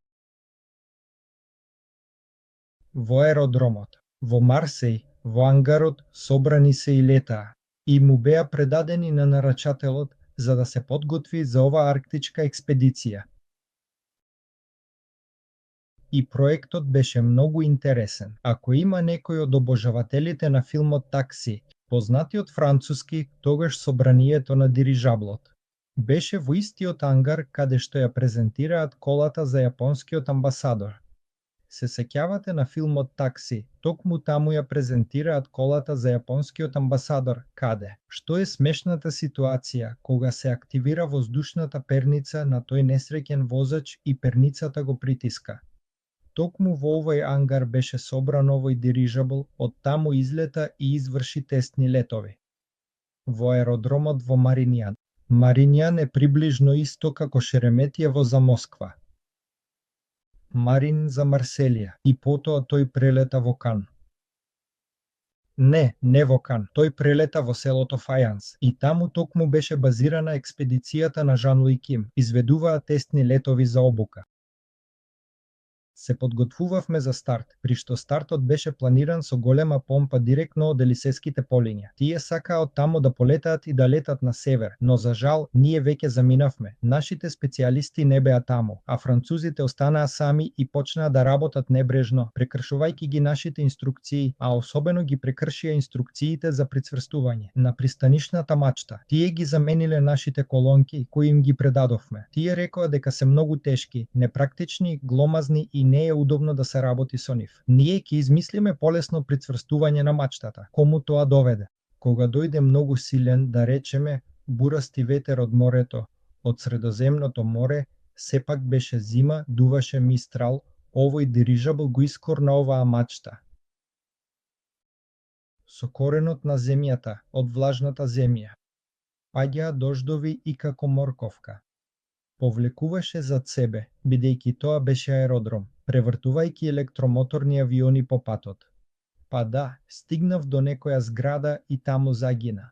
во аеродромот. Во Марсеј, во ангарот, собрани се и летаа. И му беа предадени на нарачателот за да се подготви за оваа арктичка експедиција. И проектот беше многу интересен. Ако има некој од обожавателите на филмот Такси, познатиот француски, тогаш собранието на дирижаблот. Беше во истиот ангар каде што ја презентираат колата за јапонскиот амбасадор. Се сеќавате на филмот Такси, токму таму ја презентираат колата за јапонскиот амбасадор, каде? Што е смешната ситуација кога се активира воздушната перница на тој несреќен возач и перницата го притиска? Токму во овој ангар беше собран овој дирижабл, од таму излета и изврши тестни летови. Во аеродромот во Маринјан. Маринјан е приближно исто како Шереметиево за Москва. Марин за Марселија и потоа тој прелета во Кан. Не во Кан, тој прелета во селото Фајанс и таму токму беше базирана експедицијата на Жан-Луи Ким, изведуваа тестни летови за обука. Се подготвувавме за старт, при што стартот беше планиран со голема помпа директно од Елисеските полиња. Тие сакаа од таму да полетаат и да летат на север, но за жал, ние веќе заминавме. Нашите специјалисти не беа таму, а французите останаа сами и почнаа да работат небрежно, прекршувајќи ги нашите инструкции, а особено ги прекршија инструкциите за прицврстување на пристанишната мачта. Тие ги замениле нашите колонки кои им ги предадовме. Тие рекоа дека се многу тешки, непрактични, гломазни и не е удобно да се работи со нив. Ние ќе измислиме полесно прицврстување на мачтата. Кому тоа доведе? Кога дојде многу силен, да речеме, бурасти ветер од морето, од Средоземното море, сепак беше зима, дуваше мистрал, овој дирижабл го искорна оваа мачта. Со коренот на земјата, од влажната земја. Паѓаа дождови и како морковка. Повлекуваше зад себе, бидејќи тоа беше аеродром, превртувајќи електромоторни авиони по патот. Па да, стигнав до некоја зграда и таму загина.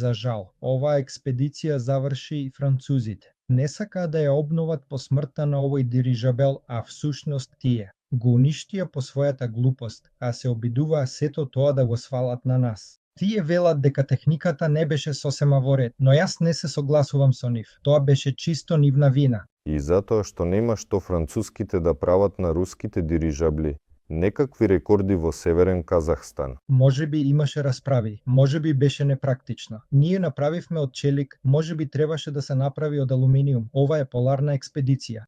За жал, оваа експедиција заврши и французите. Не сакаа да ја обноват по смртта на овој дирижабел, а всушност тие го уништија по својата глупост, а се обидуваа сето тоа да го свалат на нас. Тие велат дека техниката не беше сосема во ред, но јас не се согласувам со нив. Тоа беше чисто нивна вина. И затоа што нема што француските да прават на руските дирижабли, некакви рекорди во Северен Казахстан. Можеби имаше расправи, можеби беше непрактично. Ние направивме од челик, можеби требаше да се направи од алуминиум. Ова е поларна експедиција.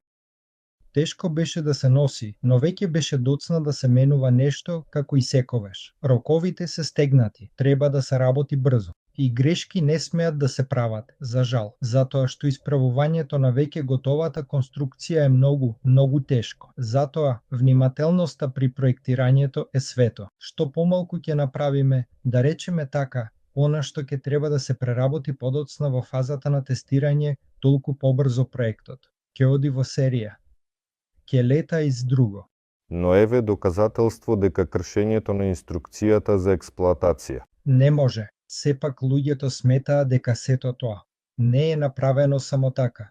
Тешко беше да се носи, но веќе беше доцна да се менува нешто како и секогаш. Роковите се стегнати, треба да се работи брзо. И грешки не смеат да се прават, за жал, затоа што исправувањето на веќе готовата конструкција е многу тешко. Затоа, внимателноста при проектирањето е свето. Што помалку ќе направиме, да речеме така, она што ќе треба да се преработи подоцна во фазата на тестирање, толку побрзо проектот ќе оди во серија. Ќе лета из друго. Но еве доказателство дека кршењето на инструкцијата за експлоатација. Не може. Сепак луѓето сметаа дека сето тоа не е направено само така.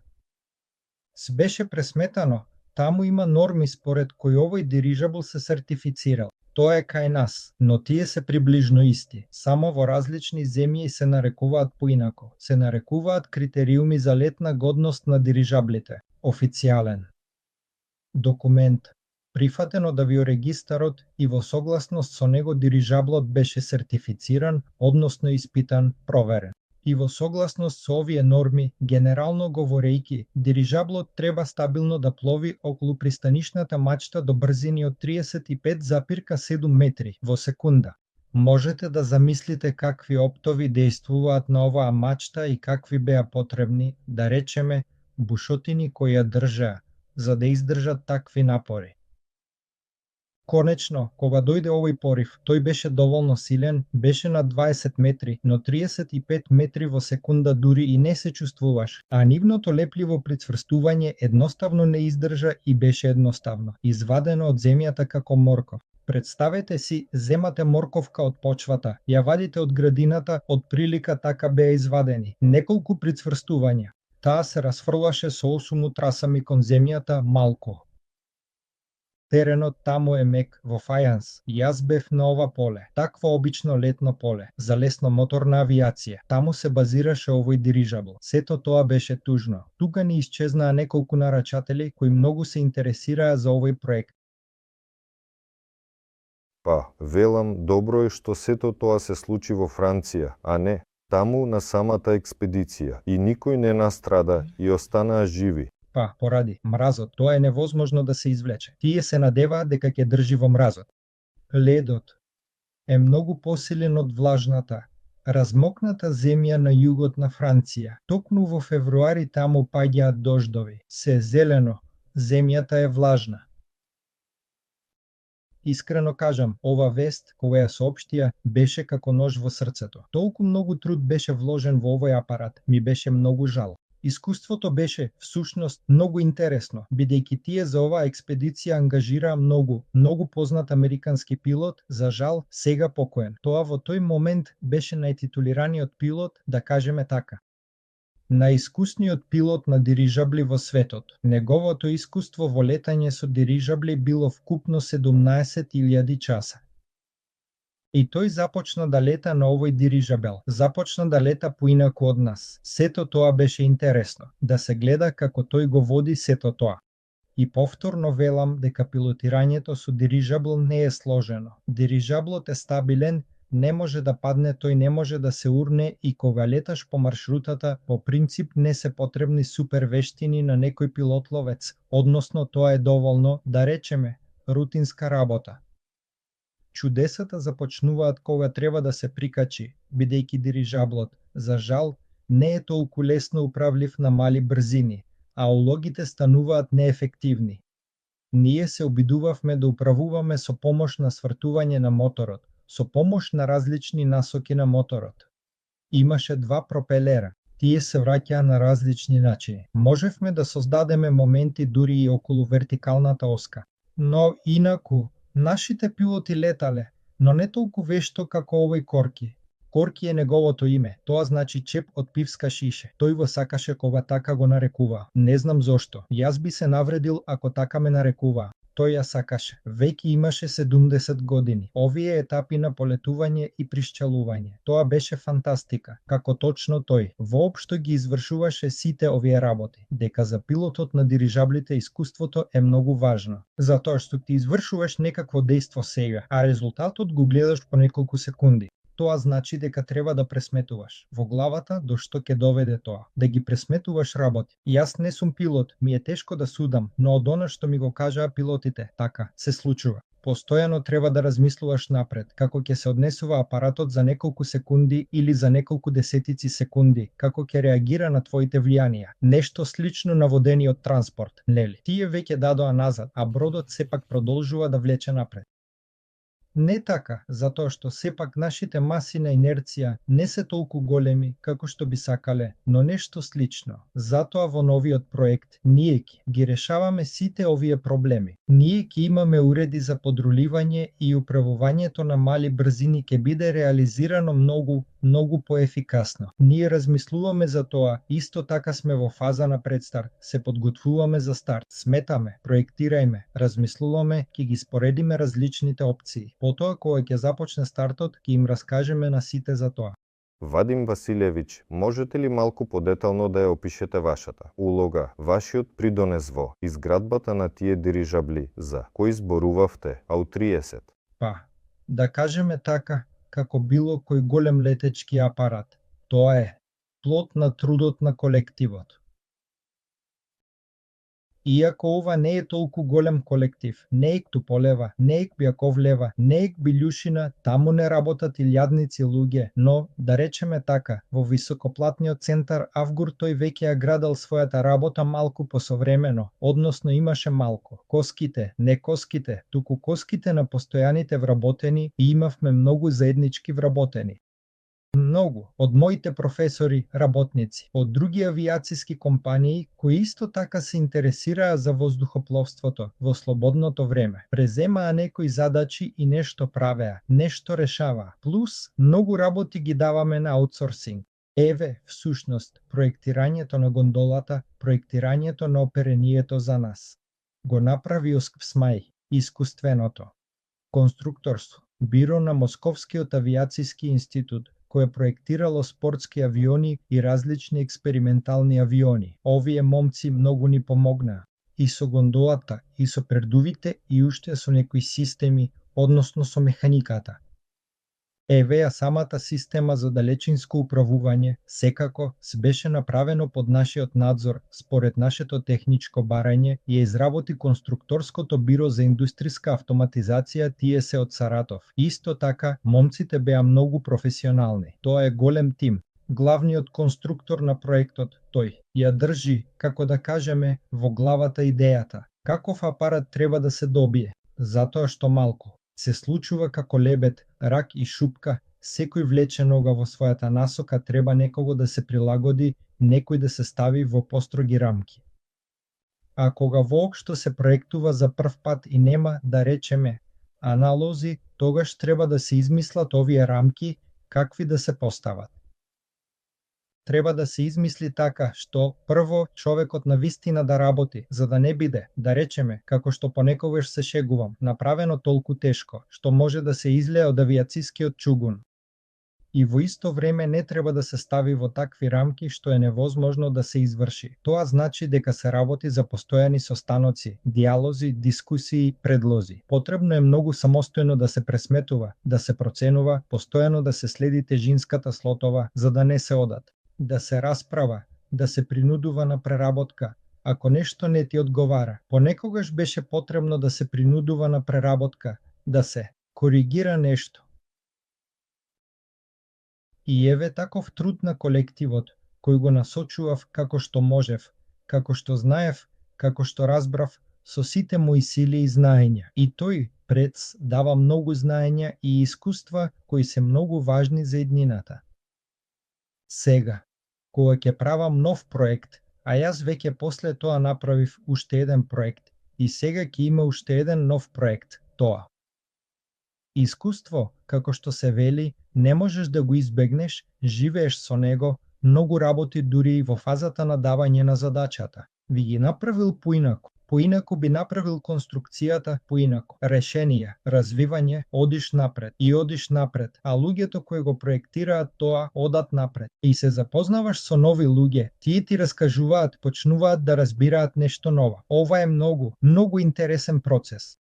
Беше пресметано, таму има норми според кои овој дирижабл се сертифицирал. Тоа е кај нас, но тие се приближно исти, само во различни земји се нарекуваат поинако. Се нарекуваат критериуми за летна годност на дирижаблите. Официјален документ, прифатен од авиорегистарот и во согласност со него дирижаблот беше сертифициран, односно испитан, проверен. И во согласност со овие норми, генерално говорејќи, дирижаблот треба стабилно да плови околу пристанишната мачта до брзини од 35,7 метри во секунда. Можете да замислите какви оптови действуваат на оваа мачта и какви беа потребни, да речеме, бушотини кои ја држаа, за да издржат такви напори. Конечно, кога дојде овој порив, тој беше доволно силен, беше на 20 метри, но 35 метри во секунда дури и не се чувствуваш, а нивното лепливо прицврстување едноставно не издржа и беше едноставно, извадено од земјата како морков. Представете си, земате морковка од почвата, ја вадите од градината, од прилика така беа извадени, неколку прицврстувања. Таа се расфрлаше со 8 утрасами кон земјата малку. Теренот таму е мек, во фајанс. Јас бев на ова поле, такво обично летно поле, за лесно моторна авиација. Таму се базираше овој дирижабл. Сето тоа беше тужно. Тука ни исчезнаа неколку нарачатели кои многу се интересираа за овој проект. Па, велам, добро е што сето тоа се случи во Франција, а не таму на самата експедиција. И никој не настрада и останаа живи. Па, поради мразот, тоа е невозможно да се извлече. Тие се надеваат дека ќе држи во мразот. Ледот е многу посилен од влажната, размокната земја на југот на Франција. Токму во февруари таму паѓаат дождови. Се е зелено, земјата е влажна. Искрено кажам, ова вест, кога ја соопштија, беше како нож во срцето. Толку многу труд беше вложен во овој апарат, ми беше многу жал. Искуството беше, всушност, многу интересно, бидејќи тие за оваа експедиција ангажираа многу познат американски пилот, за жал, сега покоен. Тоа во тој момент беше најтитулираниот пилот, да кажеме така. Најискусниот пилот на дирижабли во светот. Неговото искуство во летање со дирижабли било вкупно 17.000 часа. И тој започна да лета на овој дирижабел. Започна да лета поинаку од нас. Сето тоа беше интересно, да се гледа како тој го води сето тоа. И повторно велам дека пилотирањето со дирижабл не е сложено. Дирижаблот е стабилен, не може да падне, тој не може да се урне и кога леташ по маршрутата, по принцип не се потребни супер вештини на некој пилотловец, односно тоа е доволно, да речеме, рутинска работа. Чудесата започнуваат кога треба да се прикачи, бидејќи дирижаблот, за жал, не е толку лесно управлив на мали брзини, а улогите стануваат неефективни. Ние се обидувавме да управуваме со помош на свртување на моторот, со помош на различни насоки на моторот. Имаше 2 пропелера, тие се враќаа на различни начини. Можевме да создадеме моменти дури и околу вертикалната оска. Но инаку, нашите пилоти летале, но не толку вешто како овој Корки. Корки е неговото име, тоа значи чеп од пивска шише. Тој го сакаше кога така го нарекуваа. Не знам зошто. Јас би се навредил ако така ме нарекуваа. Тој ја сакаше. Веќе имаше 70 години. Овие етапи на полетување и пришчалување. Тоа беше фантастика. Како точно тој воопшто ги извршуваше сите овие работи. Дека за пилотот на дирижаблите искуството е многу важно. Затоа што ти извршуваш некакво дејство сега, а резултатот го гледаш по неколку секунди. Тоа значи дека треба да пресметуваш во главата до што ќе доведе тоа, да ги пресметуваш работи. Јас не сум пилот, ми е тешко да судам, но од она што ми го кажаа пилотите, така се случува. Постојано треба да размислуваш напред, како ќе се однесува апаратот за неколку секунди или за неколку десетици секунди, како ќе реагира на твоите влијанија. Нешто слично на водениот транспорт, нели? Тие веќе дадоа назад, а бродот сепак продолжува да влече напред. Не така, затоа што сепак нашите маси на инерција не се толку големи како што би сакале, но нешто слично. Затоа во новиот проект ние ги решаваме сите овие проблеми. Ние ќе имаме уреди за подруливање и управувањето на мали брзини ќе биде реализирано многу поефикасно. Ние размислуваме за тоа, исто така сме во фаза на предстарт, се подготвуваме за старт, сметаме, проектирајме, размислуваме, ќе ги споредиме различните опции. Потоа, кога ќе започне стартот, ќе им раскажеме на сите за тоа. Вадим Василевиќ, можете ли малку подетално да ја опишете вашата улога, вашиот придонес во изградбата на тие дирижабли, за кои зборувавте, АУ-30? Па, да кажеме така, како било кој голем летечки апарат, тоа е плод на трудот на колективот. Иако ова не е толку голем колектив, неек Туполева, неек Бјаковлева, неек Билјушина, таму не работат илјадници луѓе, но, да речеме така, во високоплатниот центар Авгур тој веќе ја градал својата работа малку посовремено, односно имаше малку. Коските, не коските, туку коските на постојаните вработени и имавме многу заеднички вработени. Многу од моите професори, работници, од други авиациски компании кои исто така се интересираа за воздухопловството во слободното време, преземаа некои задачи и нешто правеа, нешто решаваа. Плюс, многу работи ги даваме на аутсорсинг. Еве, всушност, проектирањето на гондолата, проектирањето на оперението за нас. Го направи Оск Смај, искуственото. Конструкторство, биро на Московскиот авиациски институт, кој проектирало спортски авиони и различни експериментални авиони. Овие момци многу ни помогнаа. И со гондолата, и со предувите, и уште со некои системи, односно со механиката. Еве ја самата система за далечинско управување, секако, се беше направено под нашиот надзор, според нашето техничко барање, и ја изработи конструкторското биро за индустријска автоматизација ТИЕС од Саратов. Исто така, момците беа многу професионални. Тоа е голем тим. Главниот конструктор на проектот, тој, ја држи, како да кажеме, во главата идејата. Каков апарат треба да се добие, затоа што малку се случува како лебед, рак и шупка, секој влече нога во својата насока, треба некого да се прилагоди, некој да се стави во построги рамки. А кога воопшто се проектува за прв пат и нема, да речеме, аналози, тогаш треба да се измислат овие рамки, какви да се постават. Треба да се измисли така што прво човекот на вистина да работи, за да не биде, да речеме, како што понекогаш се шегувам, направено толку тешко, што може да се излее од авиацискиот чугун. И во исто време не треба да се стави во такви рамки што е невозможно да се изврши. Тоа значи дека се работи за постојани состаноци, дијалози, дискусии, предлози. Потребно е многу самостојно да се пресметува, да се проценува, постојано да се следи тежинската слотова, за да не се одат. Да се расправа, да се принудува на преработка, ако нешто не ти одговара. Понекогаш беше потребно да се принудува на преработка, да се коригира нешто. И еве таков труд на колективот, кој го насочував како што можев, како што знаев, како што разбрав, со сите мои сили и знаења. И тој, прец, дава многу знаења и искуства кои се многу важни за еднината. Сега, кога ќе правам нов проект, а јас веќе после тоа направив уште еден проект, и сега ќе има уште еден нов проект, тоа. Искуство, како што се вели, не можеш да го избегнеш, живееш со него, многу работи дури и во фазата на давање на задачата. Ви ги направил поинаку. Поинаку би направил конструкцијата, поинаку. Решенија, развивање, одиш напред и одиш напред, а луѓето кои го проектираат тоа одат напред. И се запознаваш со нови луѓе, тие ти раскажуваат, почнуваат да разбираат нешто ново. Ова е многу, многу интересен процес.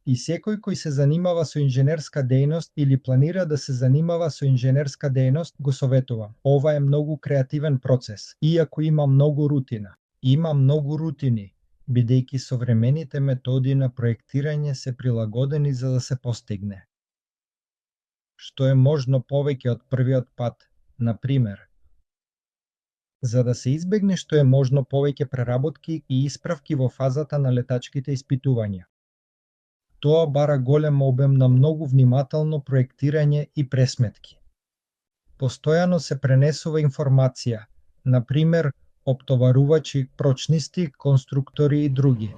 И секој кој се занимава со инженерска дејност или планира да се занимава со инженерска дејност, го советувам. Ова е многу креативен процес, иако има многу рутина. Има многу рутини, бидејќи современите методи на проектирање се прилагодени за да се постигне што е можно повеќе од првиот пат, на пример. За да се избегне што е можно повеќе преработки и исправки во фазата на летачките испитувања. Тоа бара голем обем на многу внимателно проектирање и пресметки. Постојано се пренесува информација, на пример, оптоварувачи, прочнисти, конструктори и други.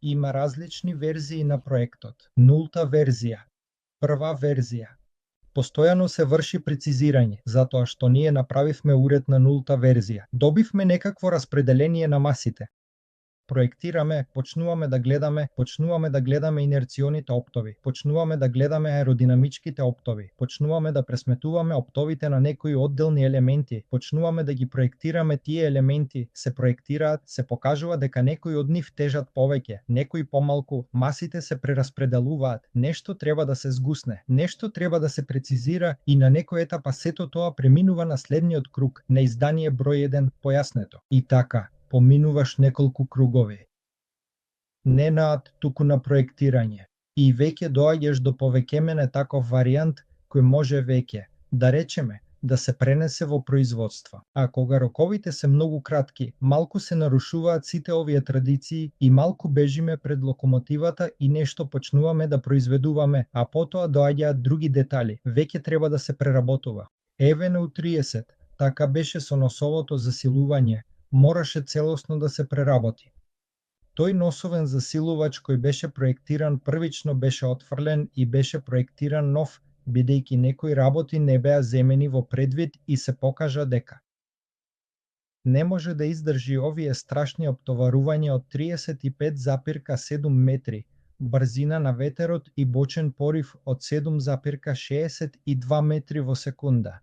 Има различни верзии на проектот. Нулта верзија, прва верзија. Постојано се врши прецизирање, затоа што ние направивме уред на нулта верзија. Добивме некакво распределение на масите. Проектираме, почнуваме да гледаме инерционите оптови, почнуваме да гледаме аеродинамичките оптови, почнуваме да пресметуваме оптовите на некои одделни елементи, почнуваме да ги проектираме тие елементи, се проектираат, се покажува дека некои од нив тежат повеќе, некои помалку, масите се прераспределуваат, нешто треба да се згусне, нешто треба да се прецизира и на некој етап сето тоа преминува на следниот круг, на издание број 1, појаснето. И така, поминуваш неколку кругови. Не на ад, туку на проектирање. И веќе доаѓаш до повеќемене таков варијант кој може веќе, да речеме, да се пренесе во производство. А кога роковите се многу кратки, малку се нарушуваат сите овие традиции и малку бежиме пред локомотивата и нешто почнуваме да произведуваме, а потоа доаѓаат други детали, веќе треба да се преработува. Евене у 30, така беше со носовото засилување, мораше целосно да се преработи. Тој носовен засилувач кој беше проектиран првично беше отфрлен и беше проектиран нов, бидејќи некои работи не беа земени во предвид и се покажа дека не може да издржи овие страшни оптоварувања од 35,7 метри, брзина на ветерот и бочен порив од 7,62 метри во секунда.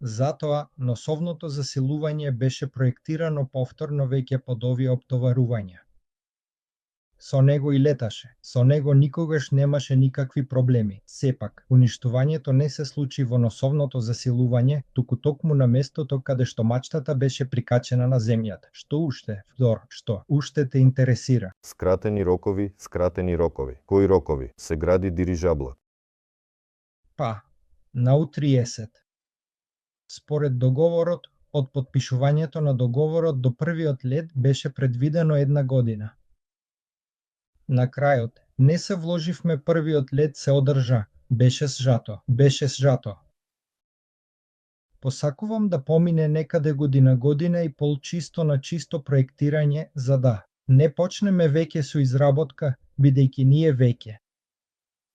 Затоа, носовното засилување беше проектирано повторно веќе под овие оптоварувања. Со него и леташе, со него никогаш немаше никакви проблеми. Сепак, уништувањето не се случи во носовното засилување, туку токму на местото каде што мачтата беше прикачена на земјата. Што уште те интересира? Скратени рокови. Кои рокови? Се гради дирижабла. На У-30. Според договорот, од потпишувањето на договорот до првиот лет беше предвидено 1 година. На крајот, не се вложивме, првиот лет се одржа, беше сжато. Посакувам да помине некаде година и пол чисто на чисто проектирање, за да не почнеме веќе со изработка, бидејќи ние веќе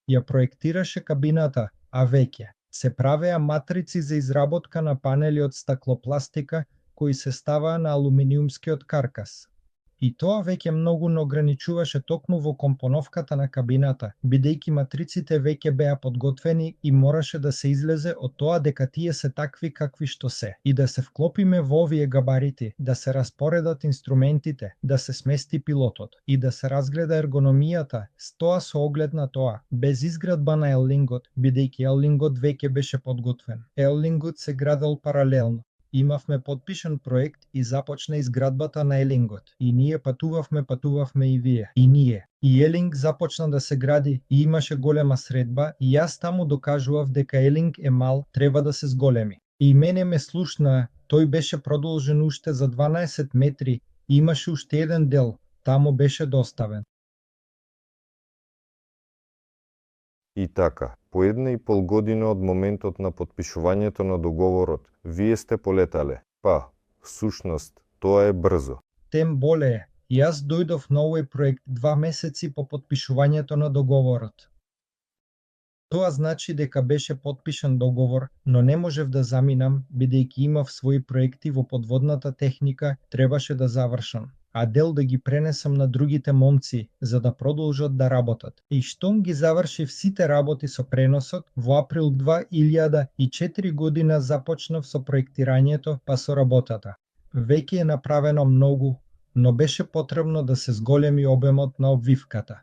ја проектираше кабината, а веќе се правеа матрици за изработка на панели од стаклопластика кои се ставаа на алуминиумскиот каркас. И тоа веќе многу не ограничуваше токму во компоновката на кабината, бидејќи матриците веќе беа подготвени и мораше да се излезе од тоа дека тие се такви какви што се, и да се вклопиме во овие габарити, да се распоредат инструментите, да се смести пилотот и да се разгледа ергономијата, стоа со оглед на тоа, без изградба на Еллингот, бидејќи Еллингот веќе беше подготвен. Еллингот се градел паралелно. Имавме подпишан проект и започна изградбата на Еллингот. И ние патувавме и вие. И ние. И Елинг започна да се гради и имаше голема средба и јас таму докажував дека Елинг е мал, треба да се зголеми. И мене ме слушна, тој беше продолжен уште за 12 метри и имаше уште еден дел, таму беше доставен. И така, по 1,5 година од моментот на потпишувањето на договорот, вие сте полетале. Всушност, тоа е брзо. Тем более, јас дојдов на овој проект 2 месеци по потпишувањето на договорот. Тоа значи дека беше потпишан договор, но не можев да заминам, бидејќи имав своји проекти во подводната техника, требаше да завршам, а дел да ги пренесам на другите момци, за да продолжат да работат. И штом ги завршив сите работи со преносот, во април 2004 година започнав со проектирањето, па со работата. Веќе е направено многу, но беше потребно да се зголеми обемот на обвивката.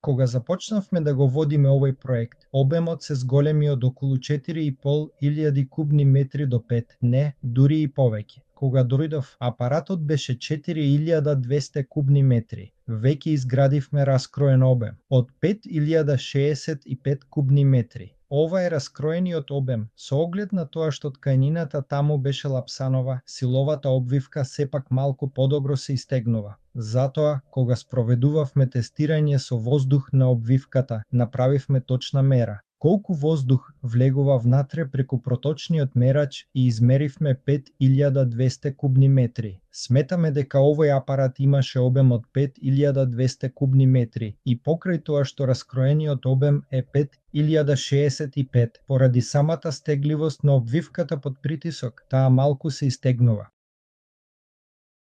Кога започнавме да го водиме овој проект, обемот се зголеми од околу 4.500 кубни метри до 5, не, дури и повеќе. Кога дојдов, апаратот беше 4200 кубни метри. Веќе изградивме раскроен обем од 5065 кубни метри. Ова е раскроениот обем, со оглед на тоа што тканината таму беше лапсанова, силовата обвивка сепак малку подобро се истегнува. Затоа, кога спроведувавме тестирање со воздух на обвивката, направивме точна мера. Колку воздух влегува внатре преку проточниот мерач и измеривме 5200 кубни метри. Сметаме дека овој апарат имаше обем од 5200 кубни метри и покрај тоа што раскроениот обем е 5065, поради самата стегливост на обвивката под притисок, таа малку се истегнува.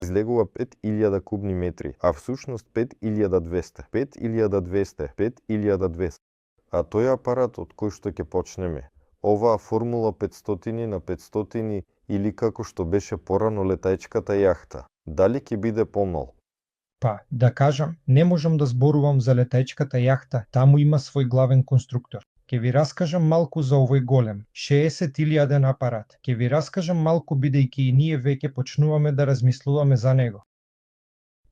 Излегува 5000 кубни метри, а всушност 5200. А тој апарат од кој што ќе почнеме, оваа формула 500 на 500 или како што беше порано летајчката јахта, дали ќе биде помал? Да кажам, не можам да зборувам за летајчката јахта, таму има свој главен конструктор. Ке ви раскажам малку за овој голем, 60.000 апарат. Ке ви раскажам малку бидејќи и ние веќе почнуваме да размислуваме за него.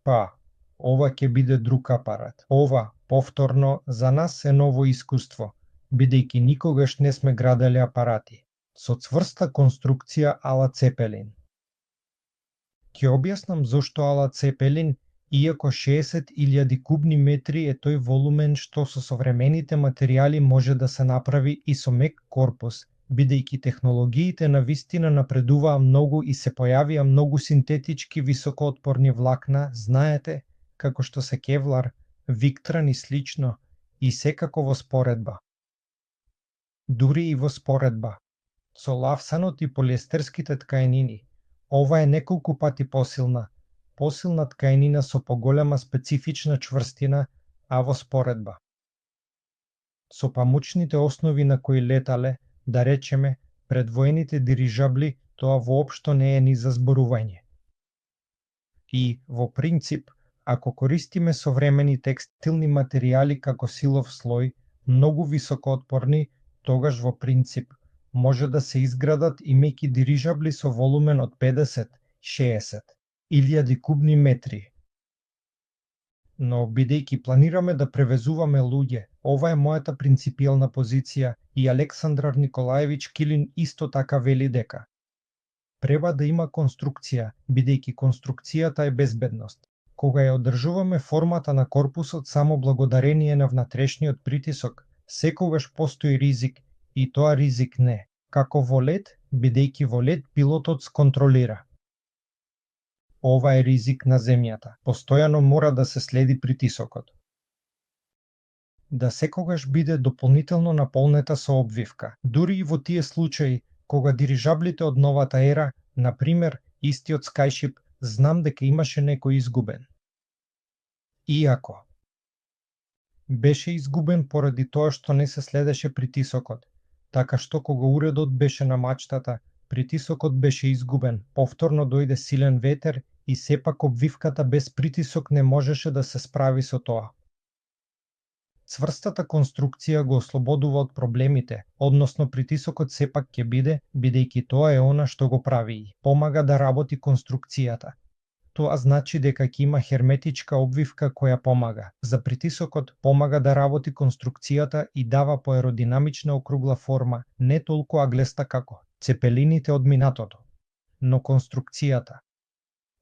Па, ова ќе биде друг апарат. Ова, повторно, за нас е ново искуство, бидејќи никогаш не сме градели апарати со цврста конструкција ала Цепелин. Ќе објаснам зошто ала Цепелин, иако 60.000 кубни метри е тој волумен што со современите материјали може да се направи и со мек корпус, бидејќи технологиите на вистина напредуваа многу и се појавија многу синтетички високоотпорни влакна, знаете, како што се кевлар, виктран и слично, и секако во споредба. Дури и во споредба со лавсанот и полиестерските ткаенини, ова е неколку пати посилна ткаенина со поголема специфична чврстина, а во споредба со памучните основи на кои летале, да речеме, предвоените дирижабли, тоа воопшто не е ни за зборување. И, во принцип, ако користиме современи текстилни материјали како силов слој, многу високоотпорни, тогаш во принцип може да се изградат и меки дирижабли со волумен од 50-60 илјади кубни метри. Но бидејќи планираме да превезуваме луѓе, ова е мојата принципијална позиција и Александар Николаевич Килин исто така вели дека треба да има конструкција, бидејќи конструкцијата е безбедност. Кога ја одржуваме формата на корпусот само благодарение на внатрешниот притисок, секогаш постои ризик, и тоа ризик не, како во лет, бидејќи во лет пилотот сконтролира. Ова е ризик на земјата. Постојано мора да се следи притисокот. Да секогаш биде дополнително наполнета со обвивка. Дури и во тие случаи, кога дирижаблите од новата ера, на пример, истиот Skyship, знам дека имаше некој изгубен. Иако беше изгубен поради тоа што не се следеше притисокот, така што кога уредот беше на мачтата, притисокот беше изгубен, повторно дојде силен ветер и сепак обвивката без притисок не можеше да се справи со тоа. Цврстата конструкција го ослободува од проблемите, односно притисокот сепак ќе биде, бидејќи тоа е она што го прави и помага да работи конструкцијата. Тоа значи дека ќе има херметичка обвивка која помага. За притисокот помага да работи конструкцијата и дава по аеродинамична округла форма, не толку аглеста како цепелините од минатото. Но конструкцијата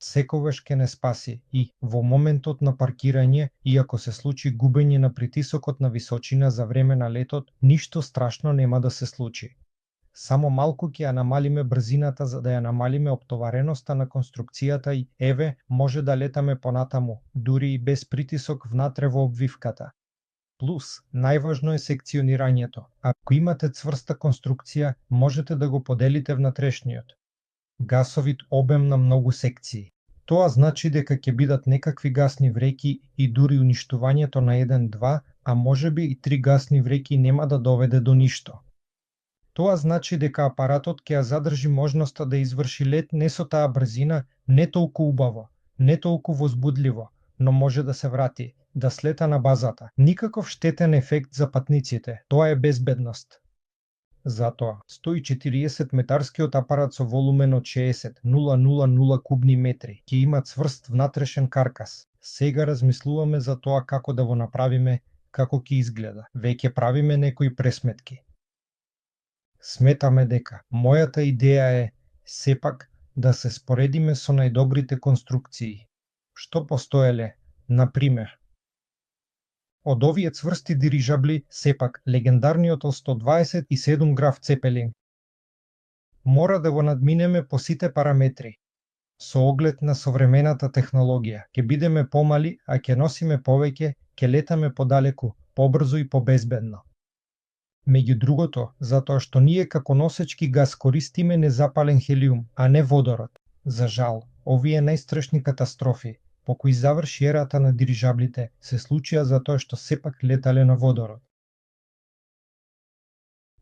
секогаш ќе не спаси и во моментот на паркирање, иако се случи губење на притисокот на височина за време на летот, ништо страшно нема да се случи. Само малку ќе ја намалиме брзината за да ја намалиме оптовареноста на конструкцијата и еве може да летаме понатаму, дури и без притисок внатре во обвивката. Плюс, најважно е секционирањето. Ако имате цврста конструкција, можете да го поделите внатрешниот гасовит обем на многу секции. Тоа значи дека ќе бидат некакви гасни вреки и дури уништувањето на 1-2, а можеби и 3 гасни вреки нема да доведе до ништо. Тоа значи дека апаратот ќе ја задржи можноста да изврши лет не со таа брзина, не толку убаво, не толку возбудливо, но може да се врати, да слета на базата. Никаков штетен ефект за патниците, тоа е безбедност. Затоа, 140 метарскиот апарат со волумен од 60,000 кубни метри ќе има цврст внатрешен каркас. Сега размислуваме за тоа како да го направиме, како ќе изгледа. Веќе правиме некои пресметки. Сметаме дека мојата идеја е сепак да се споредиме со најдобрите конструкции. Што постоеле, на пример, од овие цврсти дирижабли, сепак, легендарниот 127 граф Цепелин. Мора да го надминеме по сите параметри. Со оглед на современата технологија, ќе бидеме помали, а ќе носиме повеќе, ќе летаме подалеку, побрзо и побезбедно. Меѓу другото, затоа што ние како носечки газ користиме незапален хелиум, а не водород. За жал, овие најстрашни катастрофи, по кои заврши ерата на дирижаблите, се случија затоа што сепак летале на водород.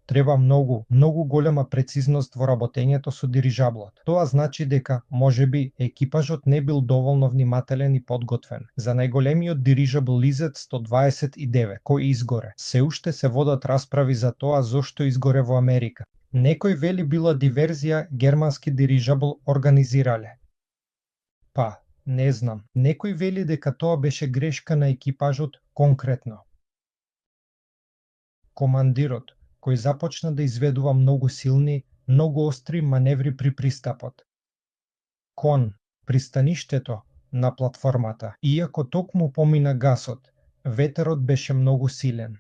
Треба многу голема прецизност во работењето со дирижаблот. Тоа значи дека, можеби, екипажот не бил доволно внимателен и подготвен. За најголемиот дирижабл Лизет 129, кој изгоре. Се уште се водат расправи за тоа зошто изгоре во Америка. Некој вели била диверзија, германски дирижабл организирале. Па, не знам. Некој вели дека тоа беше грешка на екипажот конкретно. Командирот, кој започна да изведува многу силни, многу остри маневри при пристапот. Кон, пристаништето, на платформата, иако токму помина гасот, ветерот беше многу силен.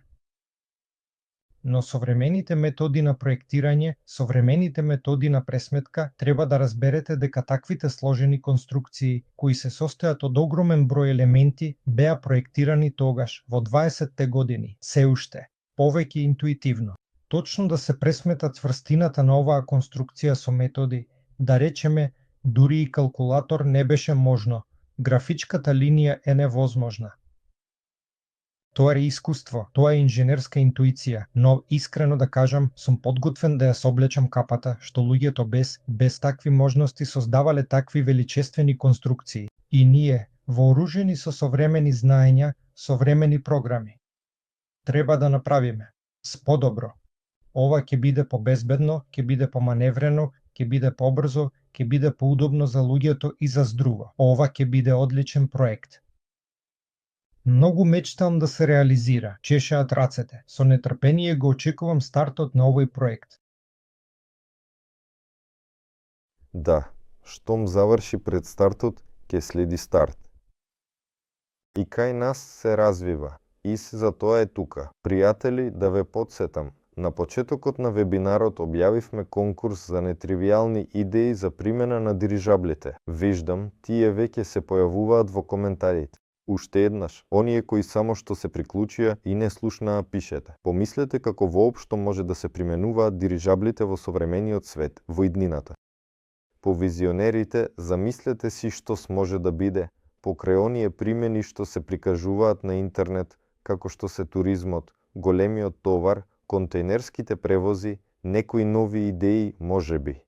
Но современите методи на проектирање, современите методи на пресметка, треба да разберете дека таквите сложени конструкции, кои се состојат од огромен број елементи, беа проектирани тогаш, во 20-те години, се уште, повеќе интуитивно. Точно да се пресмета цврстината на оваа конструкција со методи, да речеме, дури и калкулатор не беше можно, графичката линија е невозможна. Тоа е искуство, тоа е инженерска интуиција, но искрено да кажам, сум подготвен да ја соблечам капата, што луѓето без такви можности создавале такви величествени конструкции. И ние, вооружени со современи знаења, современи програми. Треба да направиме подобро. Ова ќе биде побезбедно, ќе биде поманеврено, ќе биде побрзо, ќе биде поудобно за луѓето и за здруго. Ова ќе биде одличен проект. Многу мечтам да се реализира, чешаат рацете. Со нетрпение го очекувам стартот на овој проект. Да, штом заврши пред стартот, ќе следи старт. И кај нас се развива. И се за тоа е тука. Пријатели, да ве подсетам. На почетокот на вебинарот објавивме конкурс за нетривијални идеи за примена на дирижаблите. Виждам, тие веќе се појавуваат во коментарите. Уште еднаш, оние кои само што се приклучија и не слушнаа пишете. Помислете како воопшто може да се применуваат дирижаблите во современиот свет, во иднината. По визионерите, замислете си што може да биде, покрај оние примени што се прикажуваат на интернет, како што се туризмот, големиот товар, контейнерските превози, некои нови идеи можеби.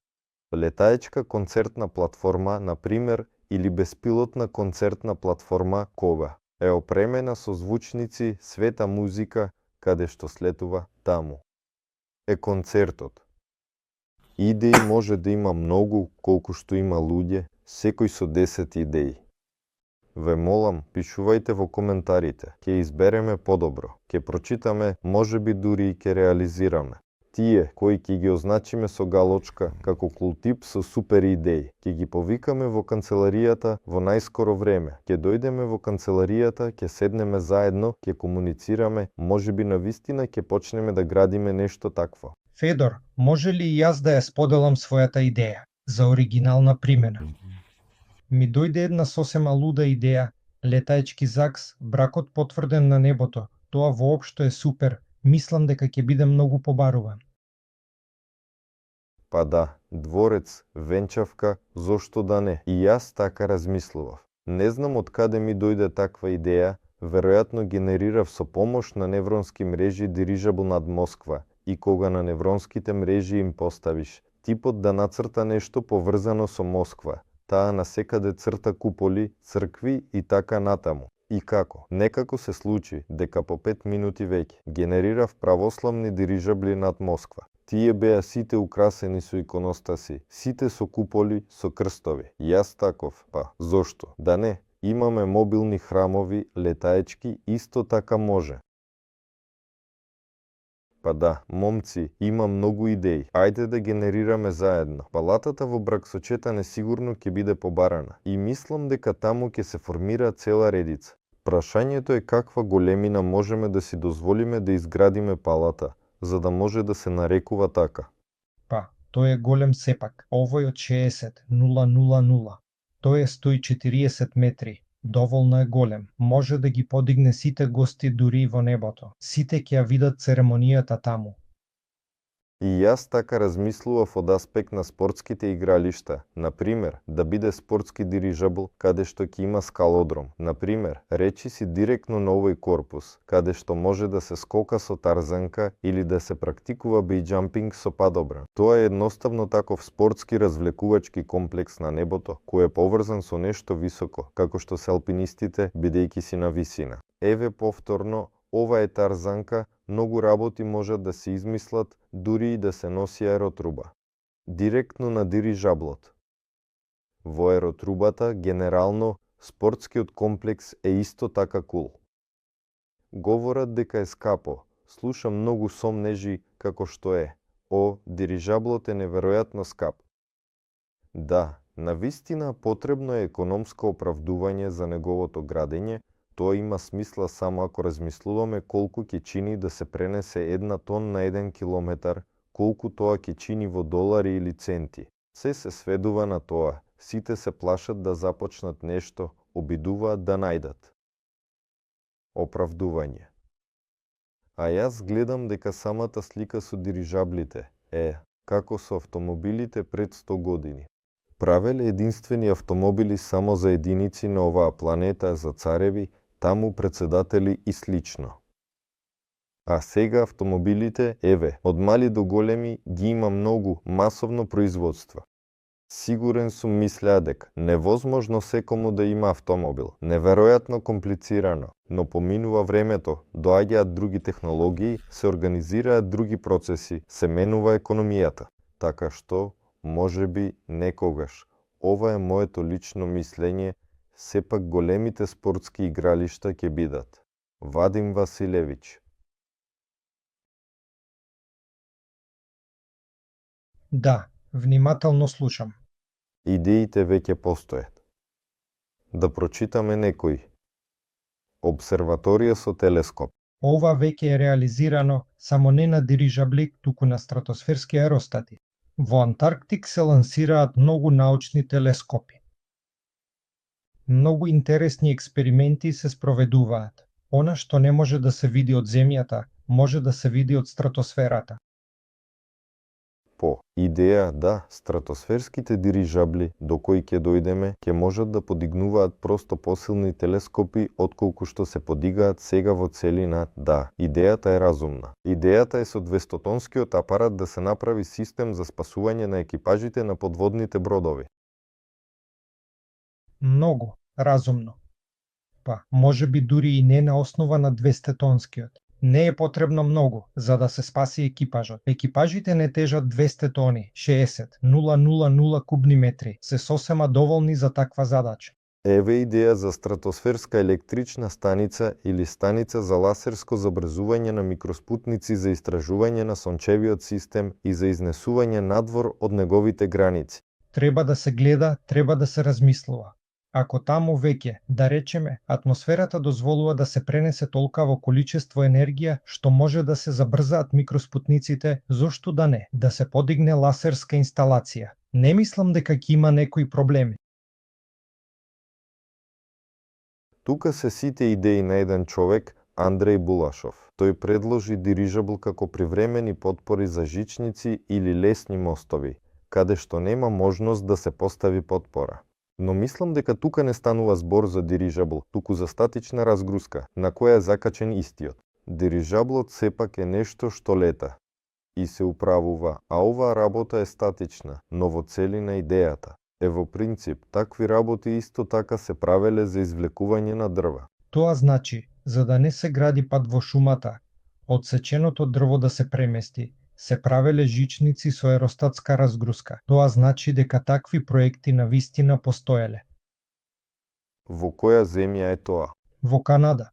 Летаечка концертна платформа, например, или беспилотна концертна платформа Кова е опремена со звучници, света музика, каде што слетува таму. Е концертот. Идеи може да има многу, колку што има луѓе, секој со 10 идеи. Ве молам, пишувајте во коментарите, ќе избереме подобро, ќе прочитаме, можеби дури и ќе реализираме. Тие, кои ќе ги означиме со галочка, како култип со супер идеи, ќе ги повикаме во канцеларијата во најскоро време. Ќе дојдеме во канцеларијата, ќе седнеме заедно, ќе комуницираме, можеби навистина ќе почнеме да градиме нешто такво. Федор, може ли и јас да ја споделам својата идеја за оригинална примена? Ми дојде една сосема луда идеја, летаечки ЗАГС, бракот потврден на небото. Тоа воопшто е супер, мислам дека ќе биде многу побаруван. Па да, дворец, венчавка, зошто да не? И јас така размислував. Не знам од каде ми дојде таква идеја, веројатно генерирав со помош на невронски мрежи дирижабл над Москва и кога на невронските мрежи им поставиш типот да нацрта нешто поврзано со Москва, таа насекаде црта куполи, цркви и така натаму. И како? Некако се случи дека по 5 минути веќе генерирав православни дирижабли над Москва. Тие беа сите украсени со иконостаси, сите со куполи, со крстови. Јас таков, па, зошто? Да не, имаме мобилни храмови, летаечки, исто така може. Па да, момци, има многу идеи. Ајде да генерираме заедно. Палатата во Браксочета несигурно ќе биде побарана. И мислам дека таму ќе се формира цела редица. Прашањето е каква големина можеме да си дозволиме да изградиме палата, за да може да се нарекува така. Па, тој е голем сепак. Овој од 60,000. Тој е 140 метри. Доволно е голем. Може да ги подигне сите гости дури и во небото. Сите ќе ја видат церемонијата таму. И јас така размислував од аспект на спортските игралишта, например, да биде спортски дирижабл каде што ќе има скалодром, например, речи си директно на овој корпус, каде што може да се скока со тарзанка или да се практикува бејџампинг со падобран. Тоа е едноставно таков спортски развлекувачки комплекс на небото, кој е поврзан со нешто високо, како што се алпинистите бидејќи си на висина. Еве повторно, ова е тарзанка, многу работи можат да се измислат, дури и да се носи аеротруба. Директно на дирижаблот. Во аеротрубата, генерално, спортскиот комплекс е исто така кул. Говорат дека е скапо, слушам многу сомнежи како што е. О, дирижаблот е неверојатно скап. Да, навистина потребно е економско оправдување за неговото градење. Тоа има смисла само ако размислуваме колку ќе чини да се пренесе 1 тон на 1 километар, колку тоа ќе чини во долари или центи. Се сведува на тоа, сите се плашат да започнат нешто, обидуваат да најдат оправдување. А јас гледам дека самата слика со дирижаблите е како со автомобилите пред 100 години. Правеле единствени автомобили само за единици на оваа планета, за цареви, таму председатели и слично. А сега автомобилите, еве, од мали до големи, ги има многу, масовно производство. Сигурен сум, мислеа дека невозможно секому да има автомобил. Неверојатно комплицирано, но поминува времето, доаѓаат други технологии, се организираат други процеси, се менува економијата. Така што, можеби, некогаш, ова е моето лично мислење, сепак големите спортски игралишта ќе бидат. Вадим Василевич. Да, внимателно слушам. Идеите веќе постојат. Да прочитаме некои. Обсерваторија со телескоп. Ова веќе е реализирано само не на дирижабли, туку на стратосферски аеростати. Во Антарктик се лансираат многу научни телескопи. Многу интересни експерименти се спроведуваат. Она што не може да се види од земјата, може да се види од стратосферата. По идеја, да, стратосферските дирижабли до кои ќе дојдеме, ќе можат да подигнуваат просто посилни телескопи отколку што се подигаат сега во целина. Да, идејата е разумна. Идејата е со 200-тонскиот апарат да се направи систем за спасување на екипажите на подводните бродови. Многу разумно. Па, може би дури и не на основа на 200-тонскиот. Не е потребно многу за да се спаси екипажот. Екипажите не тежат 200 тони, 60,000 кубни метри. Се сосема доволни за таква задача. Еве идеја за стратосферска електрична станица или станица за ласерско забрзување на микроспутници за истражување на сончевиот систем и за изнесување надвор од неговите граници. Треба да се гледа, треба да се размислува. Ако таму веќе, да речеме, атмосферата дозволува да се пренесе толкаво количество енергија што може да се забрзаат микроспутниците, зошто да не, да се подигне ласерска инсталација. Не мислам дека ќе има некои проблеми. Тука се сите идеи на еден човек, Андреј Булашов. Тој предложи дирижабл како привремени потпори за жичници или лесни мостови, каде што нема можност да се постави потпора. Но мислам дека тука не станува збор за дирижабл, туку за статична разгрузка, на која е закачен истиот. Дирижаблот сепак е нешто што лета и се управува, а оваа работа е статична, но во целина идејата. Е во принцип, такви работи исто така се правеле за извлекување на дрва. Тоа значи, за да не се гради пат во шумата, одсеченото дрво да се премести, се правеле жичници со аеростатска разгрузка. Тоа значи дека такви проекти навистина постоеле. Во која земја е тоа? Во Канада.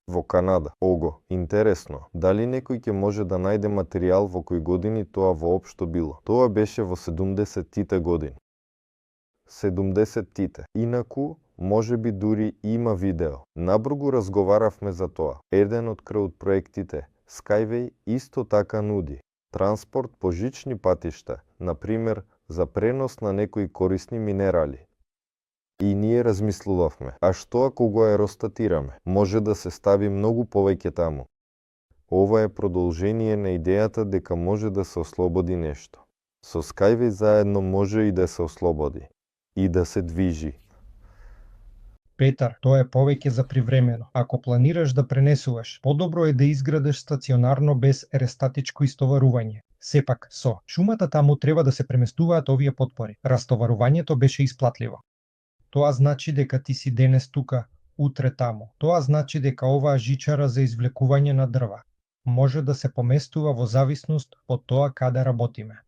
Во Канада. Ого, интересно. Дали некој ќе може да најде материјал во кои години тоа воопшто било? Тоа беше во 70-тите години. 70-тите. Инаку, може би дури има видео. Набргу разговаравме за тоа. Еден од крај проектите, Skyway, исто така нуди транспорт по жични патишта, например, за пренос на некои корисни минерали. И ние размислувавме, а што ако го аеростатираме? Може да се стави многу повеќе таму. Ова е продолжение на идејата дека може да се ослободи нешто. Со Skyway заедно може и да се ослободи. И да се движи. Петар, тоа е повеќе за привремено. Ако планираш да пренесуваш, подобро е да изградеш стационарно без ерестатичко истоварување. Сепак, со шумата таму треба да се преместуваат овие потпори. Растоварувањето беше исплатливо. Тоа значи дека ти си денес тука, утре таму. Тоа значи дека оваа жичара за извлекување на дрва може да се поместува во зависност од тоа каде работиме.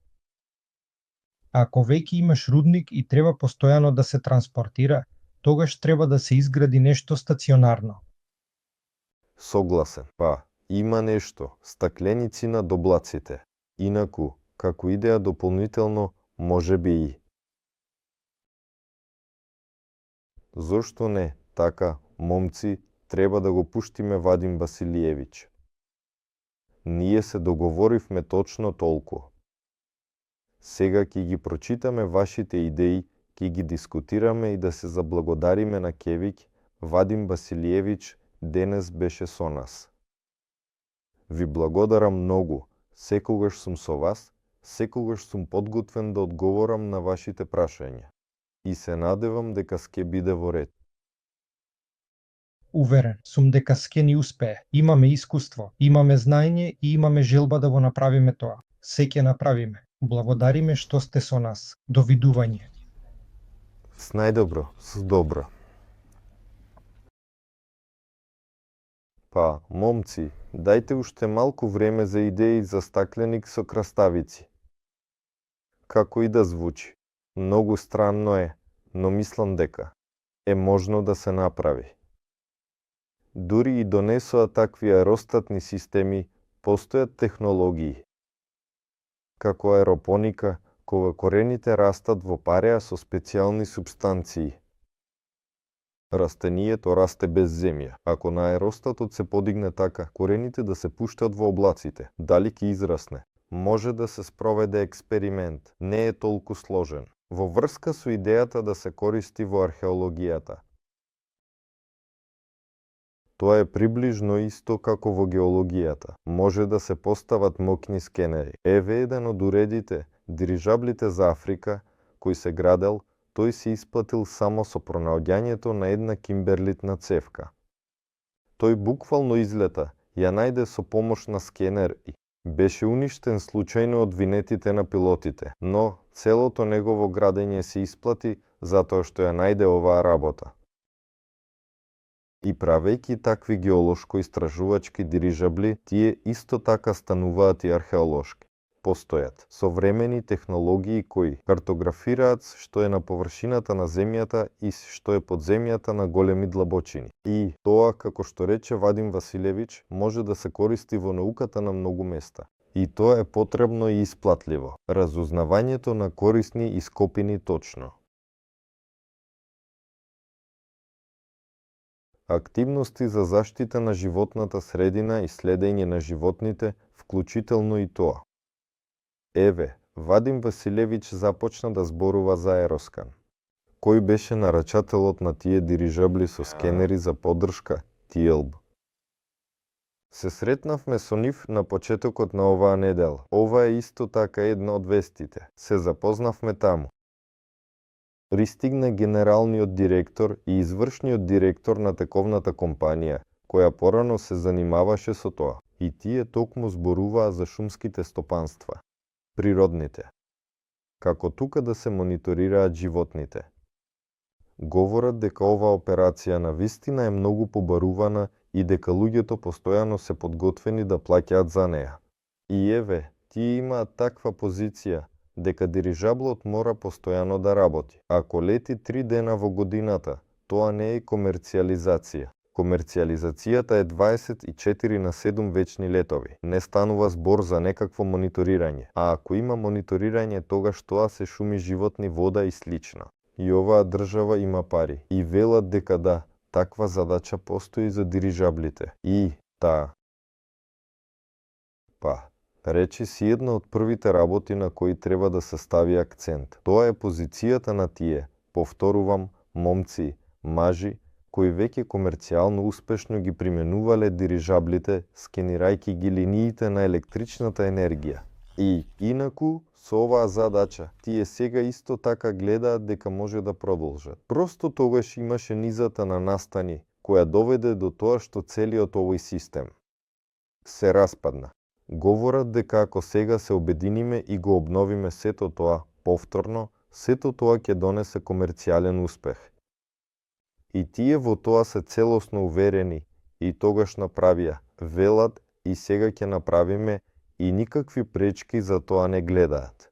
Ако веќе имаш рудник и треба постојано да се транспортира, тогаш треба да се изгради нешто стационарно. Согласен. Па, има нешто, стакленици на доблаците. Инаку, како идеја дополнително, може би и. Зошто не? Така, момци, треба да го пуштиме Вадим Василиевич. Ние се договоривме точно толку. Сега ќе ги прочитаме вашите идеи, ќе ги дискутираме и да се заблагодариме на Кевиќ, Вадим Василиевич денес беше со нас. Ви благодарам многу, секогаш сум со вас, секогаш сум подготвен да одговорам на вашите прашања. И се надевам дека ќе биде во ред. Уверен сум дека ќе ни успее. Имаме искуство, имаме знаење и имаме желба да го направиме тоа. Се ќе направиме. Благодариме што сте со нас. Довидување. С најдобро, с добро. Па, момци, дајте уште малку време за идеи за стакленик со краставици. Како и да звучи, многу странно е, но мислам дека е можно да се направи. Дури и донесоа такви аеростатни системи, постојат технологии. Како аеропоника, кога корените растат во пареа со специјални субстанции. Растението расте без земја. Ако на аеростатот се подигне така, корените да се пуштат во облаците, дали ќе израсне? Може да се спроведе експеримент. Не е толку сложен. Во врска со идејата да се користи во археологијата. Тоа е приближно исто како во геологијата. Може да се постават моќни скенери. Еве еден од уредите, дирижаблите за Африка, кој се градел, тој се исплатил само со пронаоѓањето на една кимберлитна цевка. Тој буквално излета, ја најде со помош на скенер и беше уништен случајно од винетите на пилотите, но целото негово градење се исплати затоа што ја најде оваа работа. И правејќи такви геолошко-истражувачки дирижабли, тие исто така стануваат и археолошки. Постојат современи технологии кои картографираат што е на површината на земјата и што е под земјата на големи длабочини. И тоа, како што рече Вадим Василевич, може да се користи во науката на многу места. И тоа е потребно и исплатливо. Разузнавањето на корисни ископини точно. Активности за заштита на животната средина и следење на животните, вклучително и тоа. Еве, Вадим Василевич започна да зборува за Аероскан. Кој беше нарачателот на тие дирижабли со скенери за поддршка, ТИЕЛБ? Се сретнавме со нив на почетокот на оваа недела. Ова е исто така една од вестите. Се запознавме таму. Пристигна генералниот директор и извршниот директор на тековната компанија, која порано се занимаваше со тоа. И тие токму зборуваа за шумските стопанства. Природните. Како тука да се мониторираат животните. Говорат дека оваа операција на вистина е многу побарувана и дека луѓето постојано се подготвени да плаќаат за неа. И еве, тие имаат таква позиција, дека дирижаблот мора постојано да работи. Ако лети 3 дена во годината, тоа не е комерцијализација. Комерцијализацијата е 24/7 вечни летови. Не станува збор за некакво мониторирање. А ако има мониторирање, тогаш тоа се шуми, животни, вода и слично. И оваа држава има пари. И велат дека да, таква задача постои за дирижаблите. И таа. Па, речи си една од првите работи на кои треба да се стави акцент. Тоа е позицијата на тие, повторувам, момци, мажи, кои веќе комерцијално успешно ги применувале дирижаблите, скенирајќи ги линиите на електричната енергија. И, инаку, со оваа задача, тие сега исто така гледаат дека може да продолжат. Просто тогаш имаше низата на настани, која доведе до тоа што целиот овој систем се распадна. Говорат дека ако сега се обединиме и го обновиме сето тоа повторно, сето тоа ќе донесе комерцијален успех. И тие во тоа се целосно уверени и тогаш направија, велат и сега ќе направиме и никакви пречки за тоа не гледаат.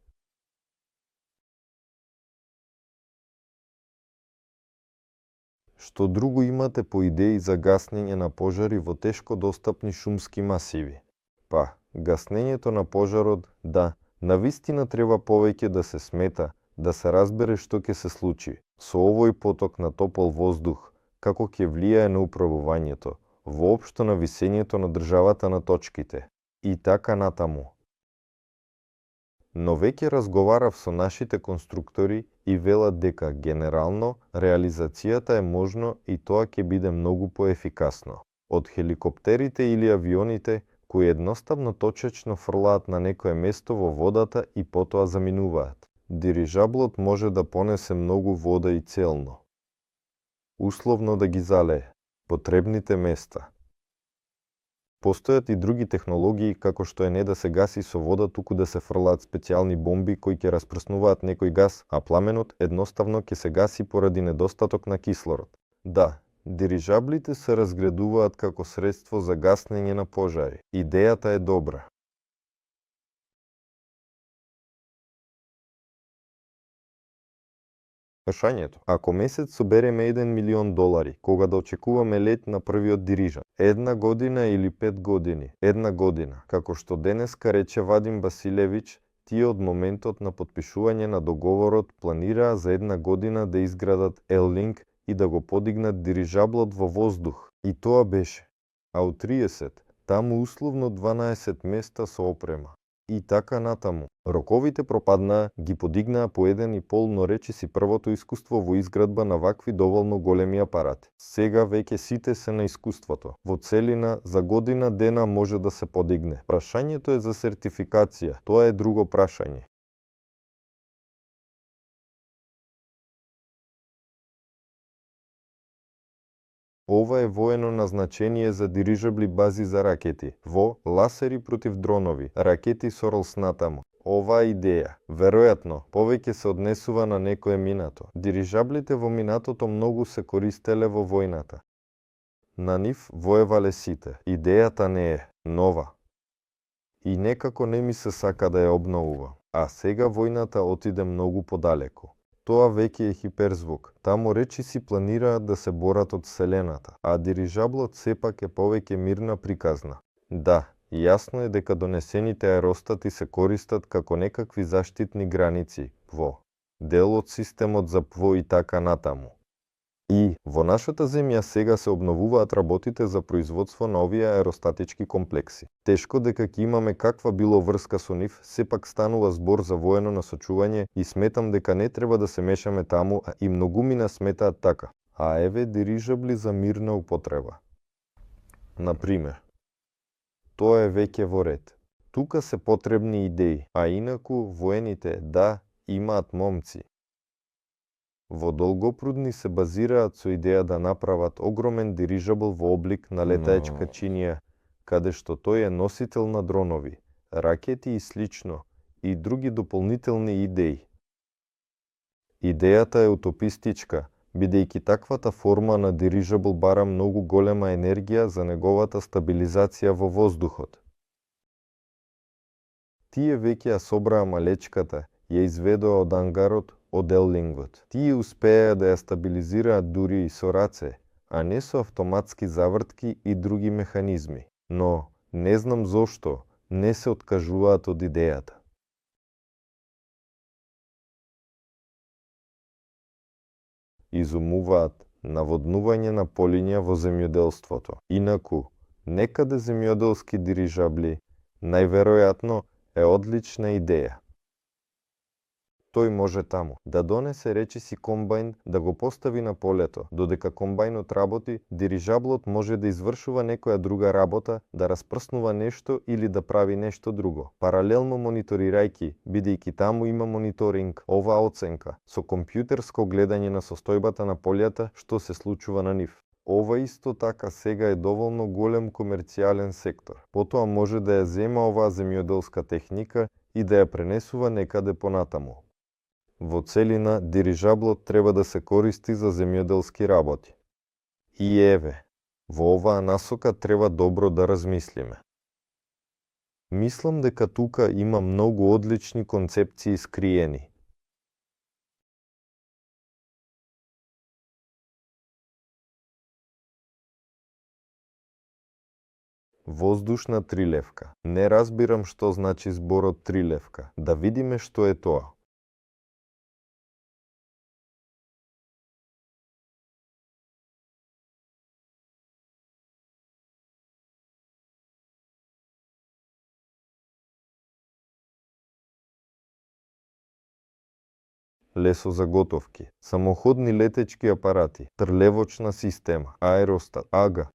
Што друго имате по идеи за гаснење на пожари во тешко достапни шумски масиви? Па, гаснењето на пожарот, да, навистина треба повеќе да се смета, да се разбере што ќе се случи со овој поток на топол воздух, како ќе влијае на управувањето, воопшто на висењето на државата на точките и така натаму. Но веќе разговарав со нашите конструктори и велат дека генерално реализацијата е можно и тоа ќе биде многу поефикасно од хеликоптерите или авионите кои едноставно точечно фрлаат на некое место во водата и потоа заминуваат. Дирижаблот може да понесе многу вода и целно. Условно да ги залее потребните места. Постојат и други технологии, како што е не да се гаси со вода, туку да се фрлаат специјални бомби кои ќе распрснуваат некој гас, а пламенот едноставно ќе се гаси поради недостаток на кислород. Да, дирижаблите се разгледуваат како средство за гаснење на пожари. Идејата е добра. Прашањето: ако месец собереме $1 милион, кога да очекуваме лет на првиот дирижабл? 1 година или 5 години? 1 година. Како што денеска рече Вадим Василевич, тие од моментот на потпишување на договорот планираа за 1 година да изградат L-Link и да го подигнат дирижаблот во воздух. И тоа беше. А у 30, таму условно 12 места со опрема. И така натаму. Роковите пропаднаа, ги подигнаа по 1,5, но речи си првото искуство во изградба на вакви доволно големи апарати. Сега веќе сите се на искуството. Во целина, за година дена може да се подигне. Прашањето е за сертификација. Тоа е друго прашање. Ова е воено назначение за дирижабли бази за ракети, во ласери против дронови, ракети со ролс натаму. Оваа идеја, веројатно, повеќе се однесува на некое минато. Дирижаблите во минатото многу се користеле во војната. На нив воевале сите. Идејата не е нова. И некако не ми се сака да ја обновува. А сега војната отиде многу подалеку. Тоа веќе е хиперзвук. Таму речи си планираат да се борат од Вселената, а дирижаблот сепак е повеќе мирна приказна. Да, јасно е дека донесените аеростати се користат како некакви заштитни граници, во дел од системот за ПВО и така натаму. И во нашата земја сега се обновуваат работите за производство на овие аеростатички комплекси. Тешко дека ќе имаме каква било врска со нив, сепак станува збор за воено насочување и сметам дека не треба да се мешаме таму, и многумина сметаат така. А еве дирижабли за мирна употреба. Например, тоа е веќе во ред. Тука се потребни идеи, а инаку воените, да, имаат момци. Во Долгопрудни се базираат со идеја да направат огромен дирижабл во облик на летаечка чинија, каде што тој е носител на дронови, ракети и слично, и други дополнителни идеи. Идејата е утопистичка, бидејќи таквата форма на дирижабл бара многу голема енергија за неговата стабилизација во воздухот. Тие веќе ја собраа малечката, ја изведоа од ангарот, од L-Link. Тие успеа да ја стабилизираат дури и со раце, а не со автоматски завртки и други механизми. Но, не знам зошто, не се откажуваат од идејата. Изумуваат наводнување на полиња во земјоделството. Инаку, некаде земјоделски дирижабли, најверојатно е одлична идеја. Тој може таму да донесе речиси комбајн да го постави на полето. Додека комбајнот работи, дирижаблот може да извршува некоја друга работа, да распрснува нешто или да прави нешто друго. Паралелно мониторирајќи, бидејќи таму има мониторинг, оваа оценка со компјутерско гледање на состојбата на полјата што се случува на нив. Ова исто така сега е доволно голем комерцијален сектор. Потоа може да ја зема оваа земјоделска техника и да ја пренесува некаде понатаму. Во целина, дирижаблот треба да се користи за земјоделски работи. И еве, во оваа насока треба добро да размислиме. Мислам дека тука има многу одлични концепции скриени. Воздушна трилевка. Не разбирам што значи зборот трилевка. Да видиме што е тоа. Лесозаготовки, самоходни летечки апарати, трлевочна система, аеростат, ага,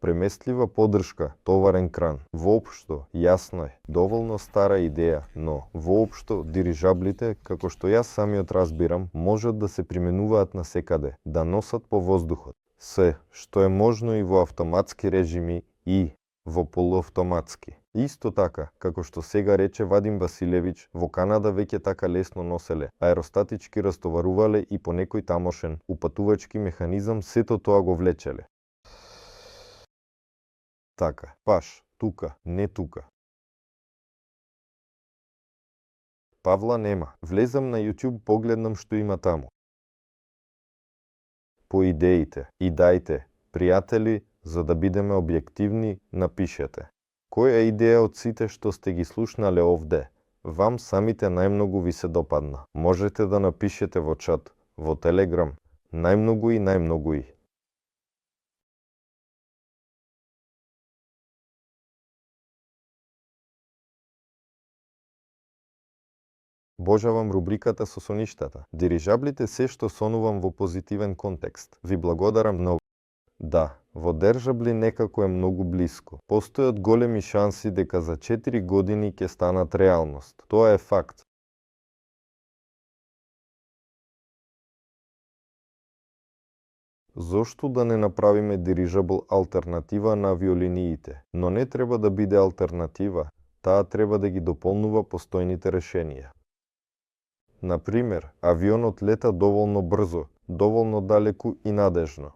преместлива поддршка, товарен кран. Воопшто, јасно е, доволно стара идеја, но воопшто дирижаблите, како што јас самиот разбирам, можат да се применуваат насекаде, да носат по воздухот. Се, што е можно и во автоматски режими и во полуавтоматски. Исто така, како што сега рече Вадим Василевиќ, во Канада веќе така лесно носеле, аеростатички растоварувале и по некој тамошен упатувачки механизам сето тоа го влечеле. Така, паш, тука, не тука. Павла нема. Влезам на YouTube, погледнам што има таму. По идеите, и дајте, пријатели, за да бидеме објективни, напишете. Која идеја од сите што сте ги слушнале овде, вам самите најмногу ви се допадна? Можете да напишете во чат, во Телеграм, најмногу и најмногу и. Божавам рубриката со соништата. Дирижаблите се што сонувам во позитивен контекст. Ви благодарам многу. Да, во држабли некако е многу блиско. Постојат големи шанси дека за 4 години ќе станат реалност. Тоа е факт. Зошто да не направиме дирижабл алтернатива на авиолиниите? Но не треба да биде алтернатива, таа треба да ги дополнува постојните решенија. Например, авионот лета доволно брзо, доволно далеку и надежно.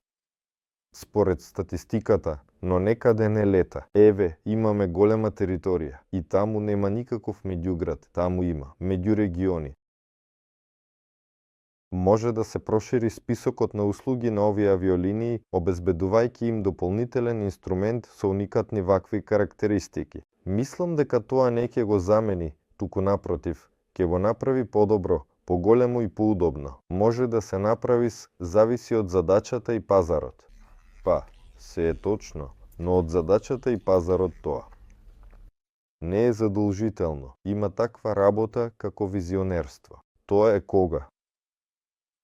Според статистиката, но некаде не лета. Еве, имаме голема територија и таму нема никаков меѓуград, таму има меѓурегиони. Може да се прошири списокот на услуги на овие авиолинии, обезбедувајќи им дополнителен инструмент со уникатни вакви карактеристики. Мислам дека тоа не ќе го замени, туку напротив, ќе го направи подобро, поголемо и поудобно. Може да се направи зависи од задачата и пазарот. Па, се е точно, но од задачата и пазарот тоа. Не е задолжително, има таква работа како визионерство. Тоа е кога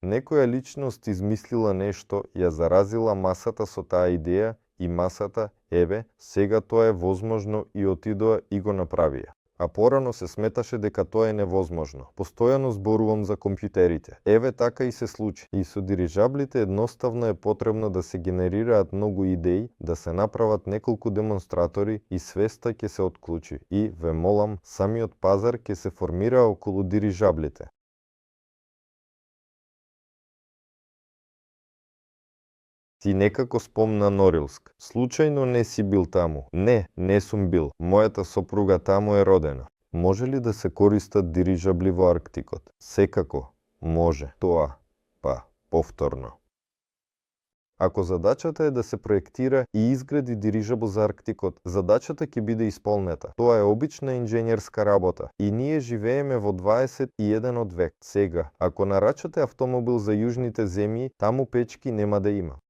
некоја личност измислила нешто, ја заразила масата со таа идеја и масата, еве, сега тоа е возможно и отидоа и го направија. А порано се сметаше дека тоа е невозможно. Постојано зборувам за компјутерите. Еве така и се случи. И со дирижаблите едноставно е потребно да се генерираат многу идеи, да се направат неколку демонстратори и свеста ќе се отклучи. И, ве молам, самиот пазар ќе се формира околу дирижаблите. Ти некако спомна Норилск. Случајно не си бил таму? Не сум бил. Мојата сопруга таму е родена. Може ли да се користат дирижабли во Арктикот? Секако. Може. Тоа. Па, повторно. Ако задачата е да се проектира и изгради дирижабл за Арктикот, задачата ќе биде исполнета. Тоа е обична инженерска работа и ние живееме во 21 век. Сега, ако нарачате автомобил за јужните земји, таму печки нема да има.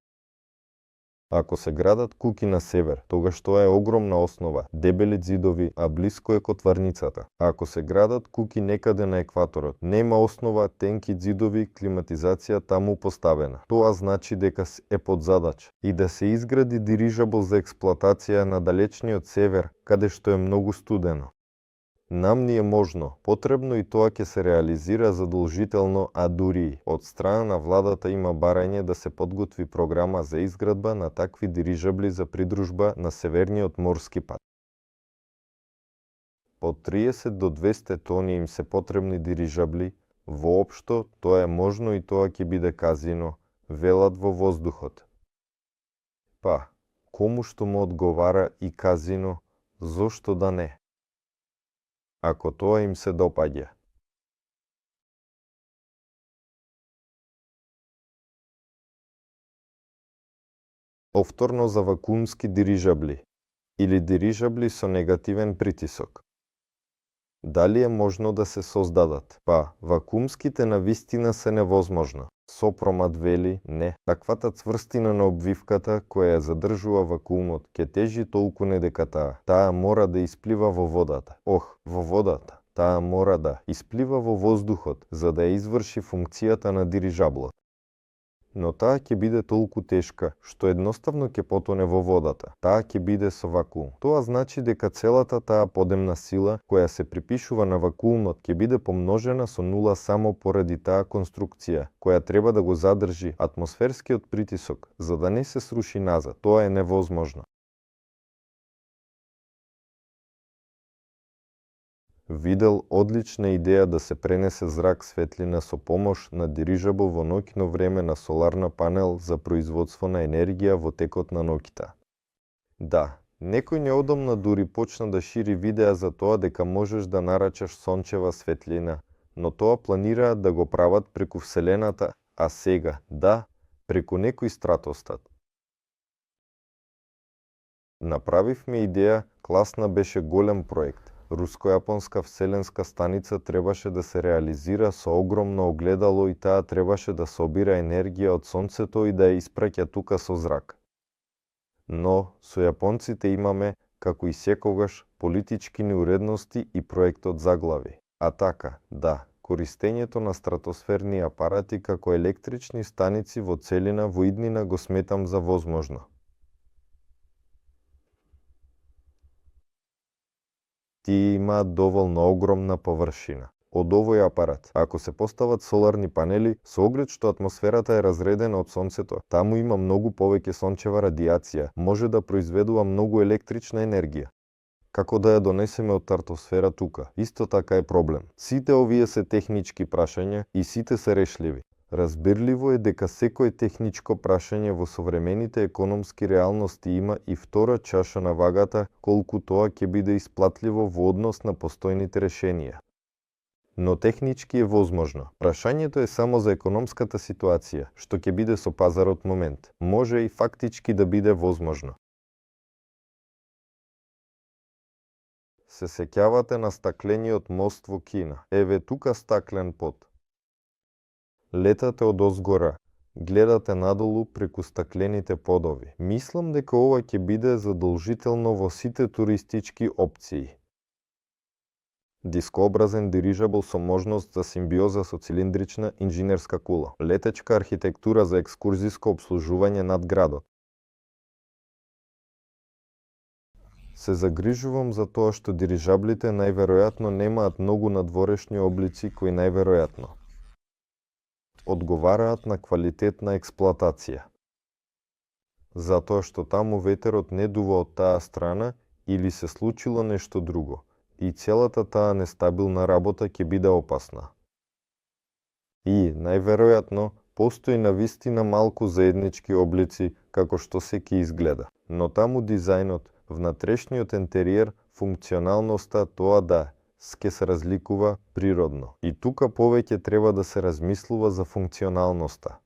Ако се градат куќи на север, тогаш тоа е огромна основа, дебели ѕидови, а блиско е котварницата. Ако се градат куќи некаде на екваторот, нема основа, тенки ѕидови, климатизација таму поставена. Тоа значи дека е под задач и да се изгради дирижабл за експлоатација на далечниот север, каде што е многу студено. Нам ни е можно, потребно и тоа ќе се реализира задолжително, а дури од страна на владата има барање да се подготви програма за изградба на такви дирижабли за придружба на северниот морски пат. Од 30 до 200 тони им се потребни дирижабли, воопшто тоа е можно и тоа ќе биде казино, велат во воздухот. Па, кому што му одговара и казино, зошто да не? Ако тоа им се допаѓа. Повторно за вакуумски дирижабли или дирижабли со негативен притисок. Дали е можно да се создадат? Па, вакуумските навистина се невозможно. Сопромат вели, не. Таквата цврстина на обвивката која ја задржува вакуумот ќе тежи толку не дека таа мора да исплива во водата. Во водата. Таа мора да исплива во воздухот за да ја изврши функцијата на дирижаблот. Но таа ќе биде толку тешка, што едноставно ќе потоне во водата. Таа ќе биде со вакуум. Тоа значи дека целата таа подемна сила, која се припишува на вакуумот, ќе биде помножена со нула само поради таа конструкција, која треба да го задржи атмосферскиот притисок, за да не се сруши назад. Тоа е невозможно. Видел одлична идеја да се пренесе зрак светлина со помош на дирижабл во ноќно време на соларна панел за производство на енергија во текот на ноќта. Да, некој неодамна дури почна да шири видеа за тоа дека можеш да нарачаш сончева светлина, но тоа планираат да го прават преку Вселената, а сега, да, преку некој стратостат. Направивме идеја, класна беше голем проект. Руско-јапонска вселенска станица требаше да се реализира со огромно огледало и таа требаше да собира енергија од сонцето и да ја испраќа тука со зрак. Но со јапонците имаме, како и секогаш, политички неуредности и проектот заглави. А така, да, користењето на стратосферни апарати како електрични станици во целина во иднина го сметам за возможно. Тие имаат доволно огромна површина. Од овој апарат, ако се постават соларни панели, со оглед што атмосферата е разредена од сонцето, таму има многу повеќе сончева радијација, може да произведува многу електрична енергија. Како да ја донесеме од стратосфера тука? Исто така е проблем. Сите овие се технички прашања и сите се решливи. Разбирливо е дека секое техничко прашање во современите економски реалности има и втора чаша на вагата колку тоа ќе биде исплатливо во однос на постојните решенија. Но технички е возможно. Прашањето е само за економската ситуација, што ќе биде со пазарот момент. Може и фактички да биде возможно. Се сеќавате на стаклениот мост во Кина. Еве тука стаклен под. Летате од озгора, гледате надолу преку стаклените подови. Мислам дека ова ќе биде задолжително во сите туристички опции. Дискообразен дирижабл со можност за симбиоза со цилиндрична инженерска кула. Летечка архитектура за екскурзиско обслужување над градот. Се загрижувам за тоа што дирижаблите најверојатно немаат многу надворешни облици кои најверојатно одговараат на квалитетна експлоатација. Затоа што таму ветерот не дува од таа страна или се случило нешто друго и целата таа нестабилна работа ќе биде опасна. И, најверојатно, постои навистина малку заеднички облици како што секи изгледа. Но таму дизајнот, внатрешниот интериер, функционалноста, тоа да, ќе се разликува природно. И тука повеќе треба да се размислува за функционалноста.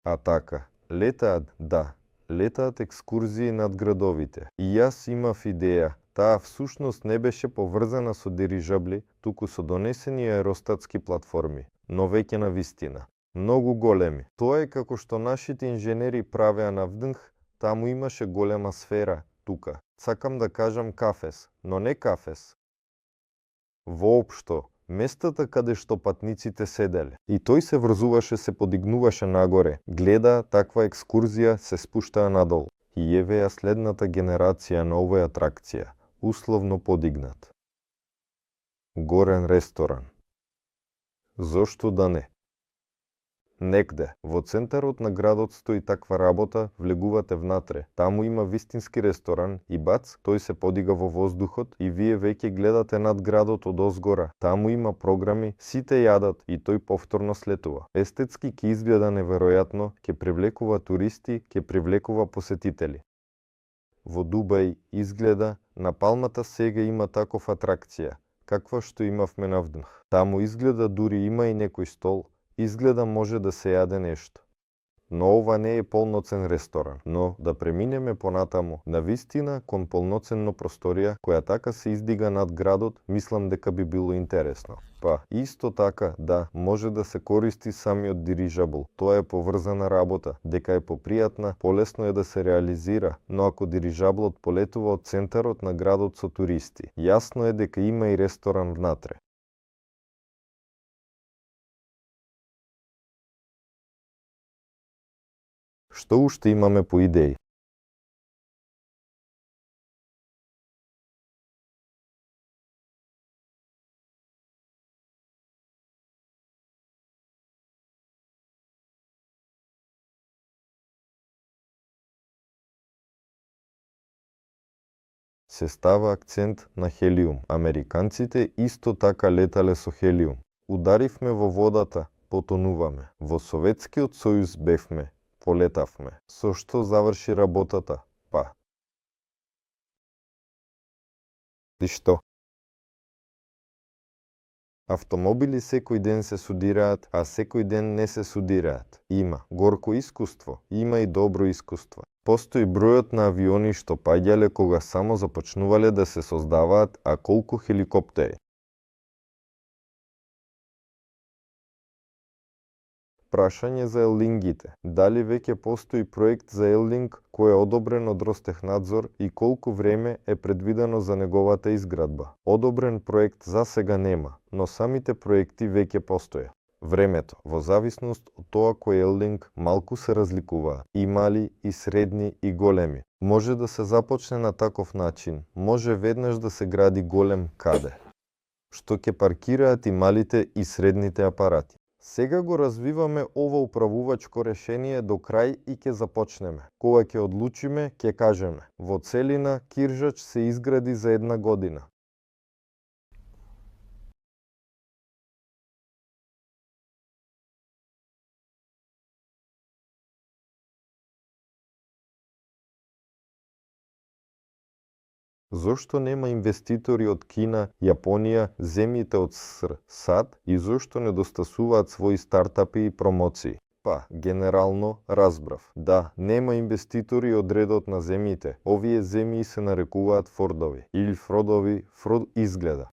А така, летаат, да, летаат екскурзии над градовите. И јас имав идеја, таа всушност не беше поврзана со дирижабли, туку со донесени аеростатски платформи. но веќе на вистина. Многу големи. Тоа е како што нашите инженери правеа на вднх, таму имаше голема сфера, тука. Сакам да кажам кафес, но не кафес. Воопшто, местата каде што патниците седеле. И тој се врзуваше, се подигнуваше нагоре. Гледа таква екскурзија, се спуштаа надолу. И еве ја следната генерација на овоја атракција, условно подигнат. Горен ресторан. Зошто да не? Некде, во центарот на градот стои таква работа, влегувате внатре. Таму има вистински ресторан и бац, тој се подига во воздухот и вие веќе гледате над градот од озгора. Таму има програми, сите јадат и тој повторно слетува. Естетски ќе изгледа неверојатно, ќе привлекува туристи, ќе привлекува посетители. Во Дубај изгледа, на Палмата сега има таков атракција, каква што имавме на вднх. Таму изгледа дури има и некој стол, изгледа може да се јаде нешто. Но ова не е полноцен ресторан, но да преминеме понатаму, на вистина кон полноценно просторија, која така се издига над градот, мислам дека би било интересно. Па, исто така, да, може да се користи самиот дирижабл. Тоа е поврзана работа, дека е попријатна, полесно е да се реализира, но ако дирижаблот полетува од центарот на градот со туристи, јасно е дека има и ресторан внатре. Што уште имаме по идеи? Се става акцент на хелиум. Американците исто така летале со хелиум. Ударивме во водата, потонуваме. Во Советскиот сојуз бевме, полетавме. Со што заврши работата? Па. И што? Автомобили секој ден се судираат, а секој ден не се судираат. Има горко искуство, има и добро искуство. Постои бројот на авиони што паѓале кога само започнувале да се создаваат, а колку хеликоптери. Прашање за елингите. Дали веќе постои проект за елинг кој е одобрен од Ростехнадзор и колку време е предвидено за неговата изградба? Одобрен проект за сега нема, но самите проекти веќе постоја. Времето, во зависност од тоа кој елинг, малку се разликува. И мали, и средни, и големи. Може да се започне на таков начин, може веднаш да се гради голем каде, што ќе паркираат и малите и средните апарати. Сега го развиваме ова управувачко решение до крај и ќе започнеме. Кога ќе одлучиме, ќе кажеме. Во целина, Киржач се изгради за 1 година. Зошто нема инвеститори од Кина, Јапонија, земјите од СССР, САД и зошто недостасуваат своји стартапи и промоции? Па, генерално разбрав. Да, нема инвеститори од редот на земјите. Овие земји се нарекуваат Фордови. Или Фродови, Фрод изгледа.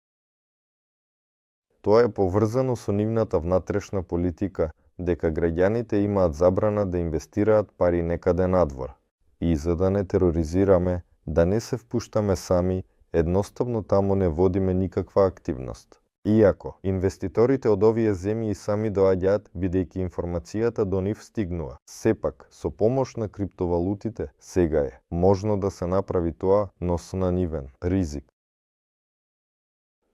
Тоа е поврзано со нивната внатрешна политика, дека граѓаните имаат забрана да инвестираат пари некаде надвор. И за да не тероризираме, да не се впуштаме сами, едноставно таму не водиме никаква активност. Иако, инвеститорите од овие земји сами доаѓаат, бидејќи информацијата до нив стигнува. Сепак, со помош на криптовалутите, сега е можно да се направи тоа, но со нанивен ризик.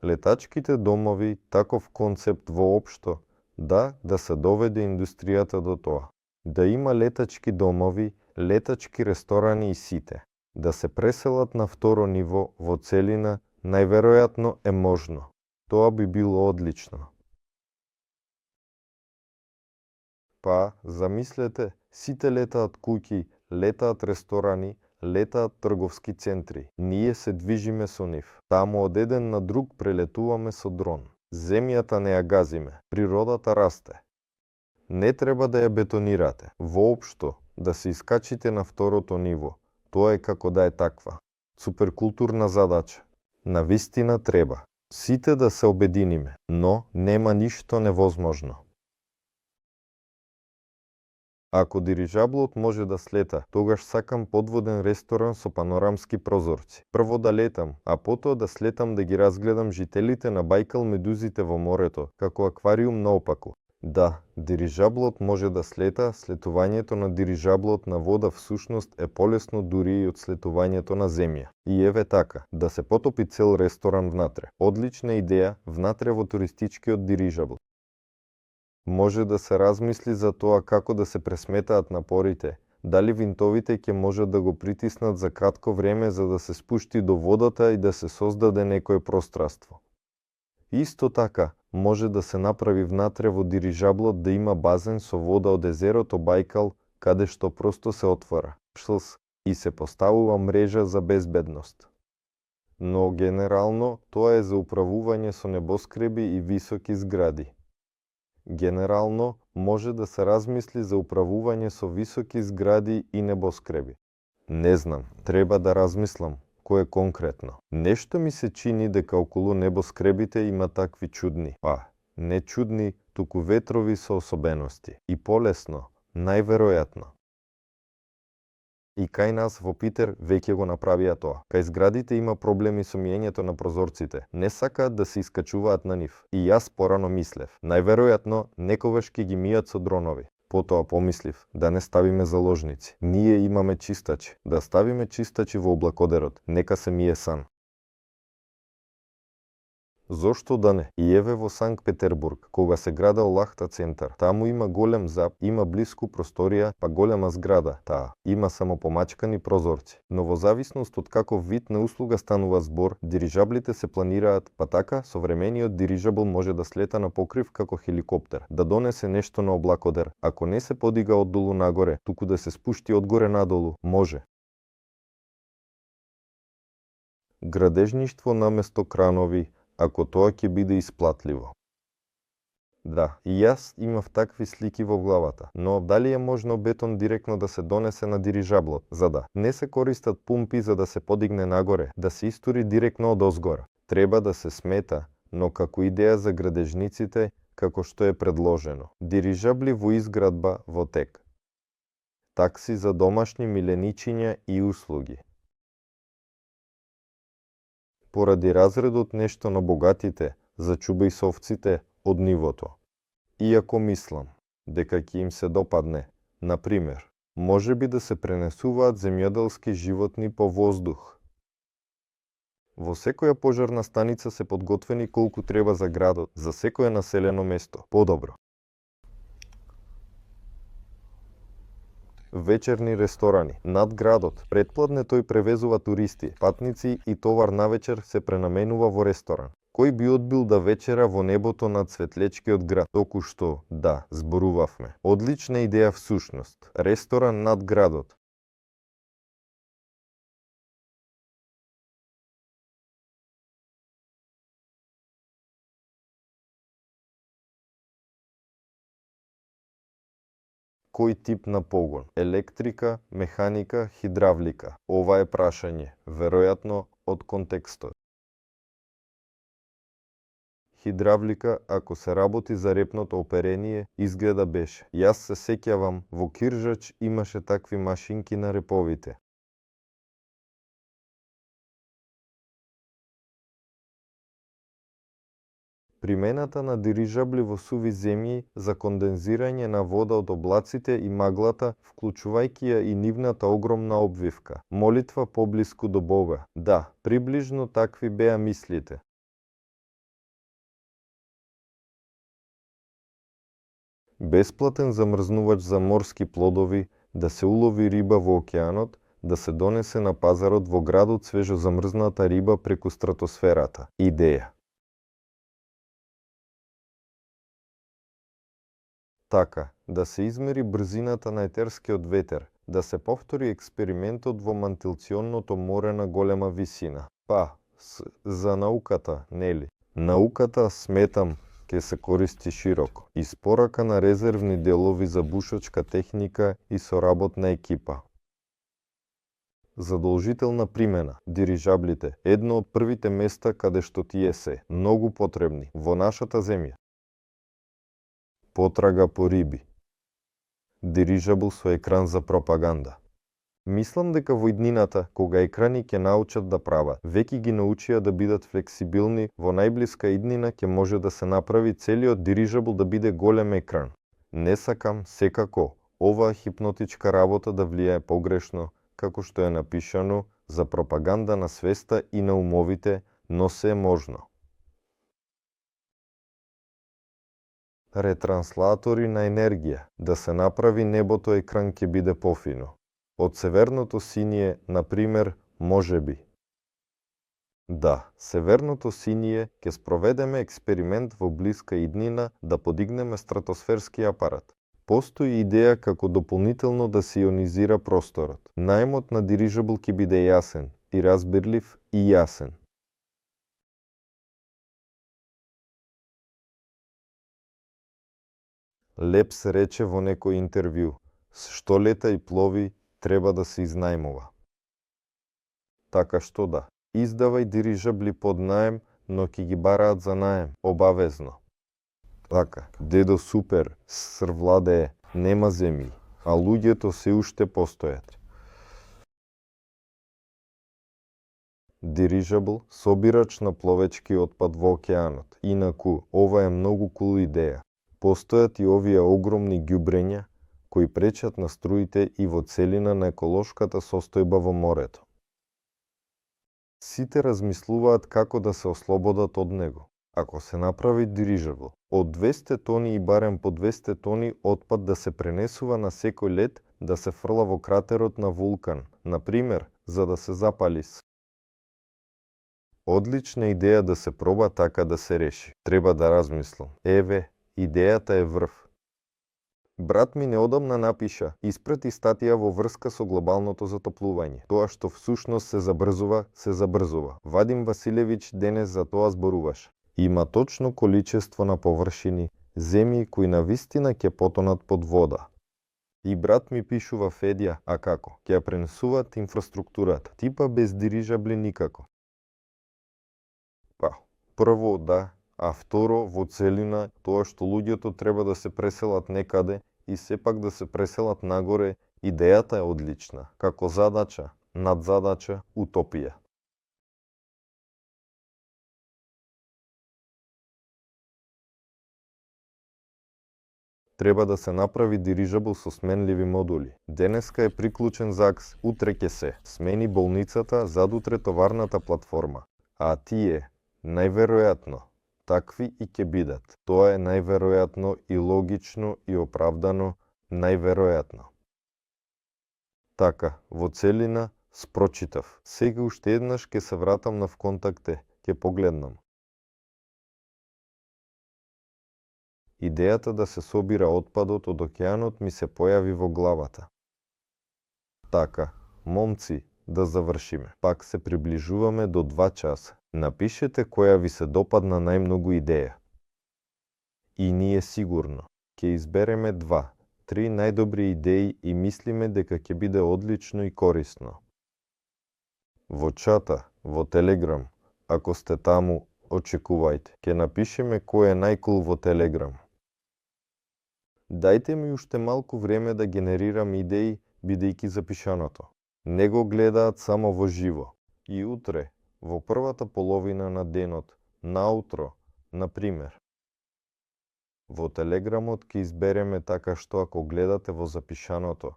Летачките домови, таков концепт воопшто, да се доведе индустријата до тоа. Да има летачки домови, летачки ресторани и сите. Да се преселат на второ ниво во целина, најверојатно е можно. Тоа би било одлично. Па, замислете, сите летаат куќи, летаат ресторани, летаат трговски центри. Ние се движиме со нив. Таму од еден на друг прелетуваме со дрон. Земјата не ја газиме, природата расте. Не треба да ја бетонирате. Воопшто, да се искачите на второто ниво. Тоа е како да е таква. Суперкултурна задача. Навистина треба. Сите да се обединиме, но нема ништо невозможно. Ако дирижаблот може да слета, тогаш сакам подводен ресторан со панорамски прозорци. Прво да летам, а потоа да слетам да ги разгледам жителите на Бајкал медузите во морето, како аквариум наопаку. Да, дирижаблот може да слета, слетувањето на дирижаблот на вода всушност е полесно дури и од слетувањето на земја. И еве така, да се потопи цел ресторан внатре. Одлична идеја, внатре во туристичкиот дирижабл. Може да се размисли за тоа како да се пресметаат напорите, дали винтовите ќе можат да го притиснат за кратко време за да се спушти до водата и да се создаде некое пространство. Исто така, може да се направи внатре во дирижаблот да има базен со вода од езерото Бајкал, каде што просто се отвора шлс и се поставува мрежа за безбедност. Но генерално тоа е за управување со небоскреби и високи згради. Генерално може да се размисли за управување со високи згради и небоскреби. Не знам, треба да размислам. Кој е конкретно? Нешто ми се чини дека околу небоскребите има такви чудни, не чудни, туку ветрови со особености. И полесно, најверојатно. И кај нас во Питер веќе го направија тоа. Кај зградите има проблеми со миењето на прозорците. Не сакаат да се искачуваат на нив. И јас порано мислев. Најверојатно, некогаш ќе ги мијат со дронови. Потоа помислив, да не ставиме заложници. Ние имаме чистачи. Да ставиме чистачи во облакодерот. Нека се мие сан. Зошто да не? И еве во Санкт Петербург, кога се градел Лахта центар, таму има голем зап, има блиску просторија, па голема зграда, таа. Има само помачкани прозорци. Но во зависност од каков вид на услуга станува збор, дирижаблите се планираат, па така современиот дирижабл може да слета на покрив како хеликоптер, да донесе нешто на облакодер. Ако не се подига оддолу нагоре, туку да се спушти одгоре надолу, може. Градежништво наместо кранови, ако тоа ќе биде исплатливо. Да, и јас имав такви слики во главата, но дали е можно бетон директно да се донесе на дирижаблот, за да не се користат пумпи за да се подигне нагоре, да се истури директно од озгора. Треба да се смета, но како идеја за градежниците, како што е предложено. Дирижабли во изградба во тек. Такси за домашни миленичиња и услуги. Поради разредот нешто на богатите, зачубај со овците од нивото. Иако мислам дека ќе им се допадне, например, може би да се пренесуваат земјоделски животни по воздух. Во секоја пожарна станица се подготвени колку треба за градот, за секое населено место, подобро. Вечерни ресторани над градот. Претпладне тој превезува туристи, патници и товар навечер се пренаменува во ресторан. Кој би одбил да вечера во небото над светлечкиот град? Току што, да, зборувавме. Одлична идеја всушност. Ресторан над градот. Кој тип на погон? Електрика, механика, хидравлика? Ова е прашање, веројатно од контекстот. Хидравлика, ако се работи за репното оперение, изгледа беше. Јас се сеќавам, во Киржач имаше такви машинки на реповите. Примената на дирижабли во суви земји за кондензирање на вода од облаците и маглата, вклучувајќи ја и нивната огромна обвивка. Молитва поблиску до Бога. Да, приближно такви беа мислите. Бесплатен замрзнувач за морски плодови, да се улови риба во океанот, да се донесе на пазарот во градот свежо замрзната риба преку стратосферата. Идеја. Така, да се измери брзината на етерскиот ветер, да се повтори експериментот во Мантилционото море на голема висина. За науката, нели? Науката, сметам, ќе се користи широко. Испорака на резервни делови за бушачка техника и соработна екипа. Задолжителна примена. Дирижаблите, едно од првите места каде што тие се, многу потребни, во нашата земја. Потрага по риби. дирижабл со екран за пропаганда. Мислам дека во иднината, кога екрани ќе научат да прават, веќе ги научија да бидат флексибилни, во најблиска иднина ќе може да се направи целиот дирижабл да биде голем екран. Не сакам, секако, оваа хипнотичка работа да влијае погрешно, како што е напишано, за пропаганда на свеста и на умовите, но се е можно. Ретранслатори на енергија, да се направи небото екран ќе биде пофино. Од северното синие, например, можеби. Да, северното синие ќе спроведеме експеримент во блиска иднина да подигнеме стратосферски апарат. Постои идеја како дополнително да се ионизира просторот. Најмот на дирижабл ќе биде јасен и разбирлив и јасен. Лепс рече во некој интервју, што лета и плови треба да се изнајмува. Така што да, издавај дирижабли под наем, но ќе ги бараат за наем, обавезно. Така, дедо супер, срвладее, нема земји, а луѓето се уште постојат. Дирижабл, собирач на пловечки отпад во океанот. Инаку, ова е многу кул идеја. Постојат и овие огромни ѓубрења, кои пречат на струите и во целина на еколошката состојба во морето. Сите размислуваат како да се ослободат од него. Ако се направи дирижабл, од 200 тони и барем по 200 тони отпад да се пренесува на секој лет да се фрла во кратерот на вулкан, например, за да се запали. Одлична идеја да се проба така да се реши. Треба да размислам. Еве, идејата е врв. Брат ми неодамна напиша, испрати статија во врска со глобалното затоплување. Тоа што всушност се забрзува. Вадим Василевич денес за тоа зборуваш. Има точно количество на површини, земји кои навистина ќе потонат под вода. И брат ми пишува Федја, а како? Ќе ја пренесуваат инфраструктурата, типа без дирижабли никако. Па, прво да, а второ во целина тоа што луѓето треба да се преселат некаде и сепак да се преселат нагоре, идејата е одлична, како задача, надзадача, утопија. Треба да се направи дирижабл со сменливи модули. Денеска е приклучен ЗАГС, утре ќе се смени болницата, задутре товарната платформа. А тие, најверојатно, такви и ќе бидат. Тоа е најверојатно и логично и оправдано, најверојатно. Така, во целина, спрочитав. Сега уште еднаш ќе се вратам на вконтакте, ќе погледнам. Идејата да се собира отпадот од океанот ми се појави во главата. Така, момци, да завршиме. Пак се приближуваме до 2 часа. Напишете која ви се допадна најмногу идеја. И ние сигурно ќе избереме 2-3 најдобри идеи и мислиме дека ќе биде одлично и корисно. Во чата, во Телеграм, ако сте таму, очекувајте. Ќе напишеме кој е најкул во Телеграм. Дајте ми уште малку време да генерирам идеи, бидејќи запишаното. Не го гледаат само во живо. И утре, во првата половина на денот, наутро, например. Во Телеграмот ќе избереме така што ако гледате во запишаното,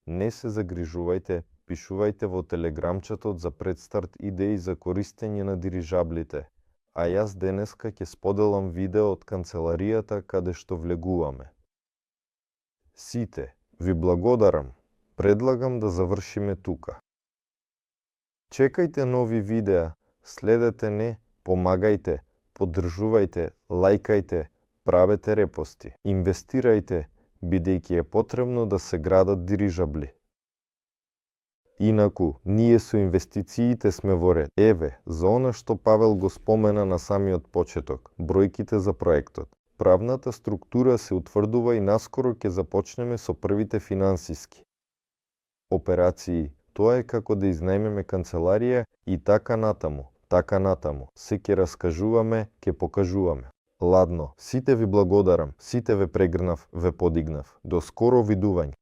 не се загрижувајте, пишувајте во телеграмчатот за предстарт идеи за користење на дирижаблите, а јас денеска ќе споделам видео од канцеларијата каде што влегуваме. Сите, ви благодарам. Предлагам да завршиме тука. Чекајте нови видеа, следете не, помагајте, поддржувајте, лајкајте, правете репости, инвестирајте, бидејќи е потребно да се градат дирижабли. Инаку, ние со инвестициите сме во ред. Еве, за она што Павел го спомена на самиот почеток, бројките за проектот. Правната структура се утврдува и наскоро ќе започнеме со првите финансиски операции. Тоа е како да изнајмеме канцеларија и така натаму. Се ќе раскажуваме, ќе покажуваме. Ладно, сите ви благодарам, сите ве прегрнав, ве подигнав. До скоро видување.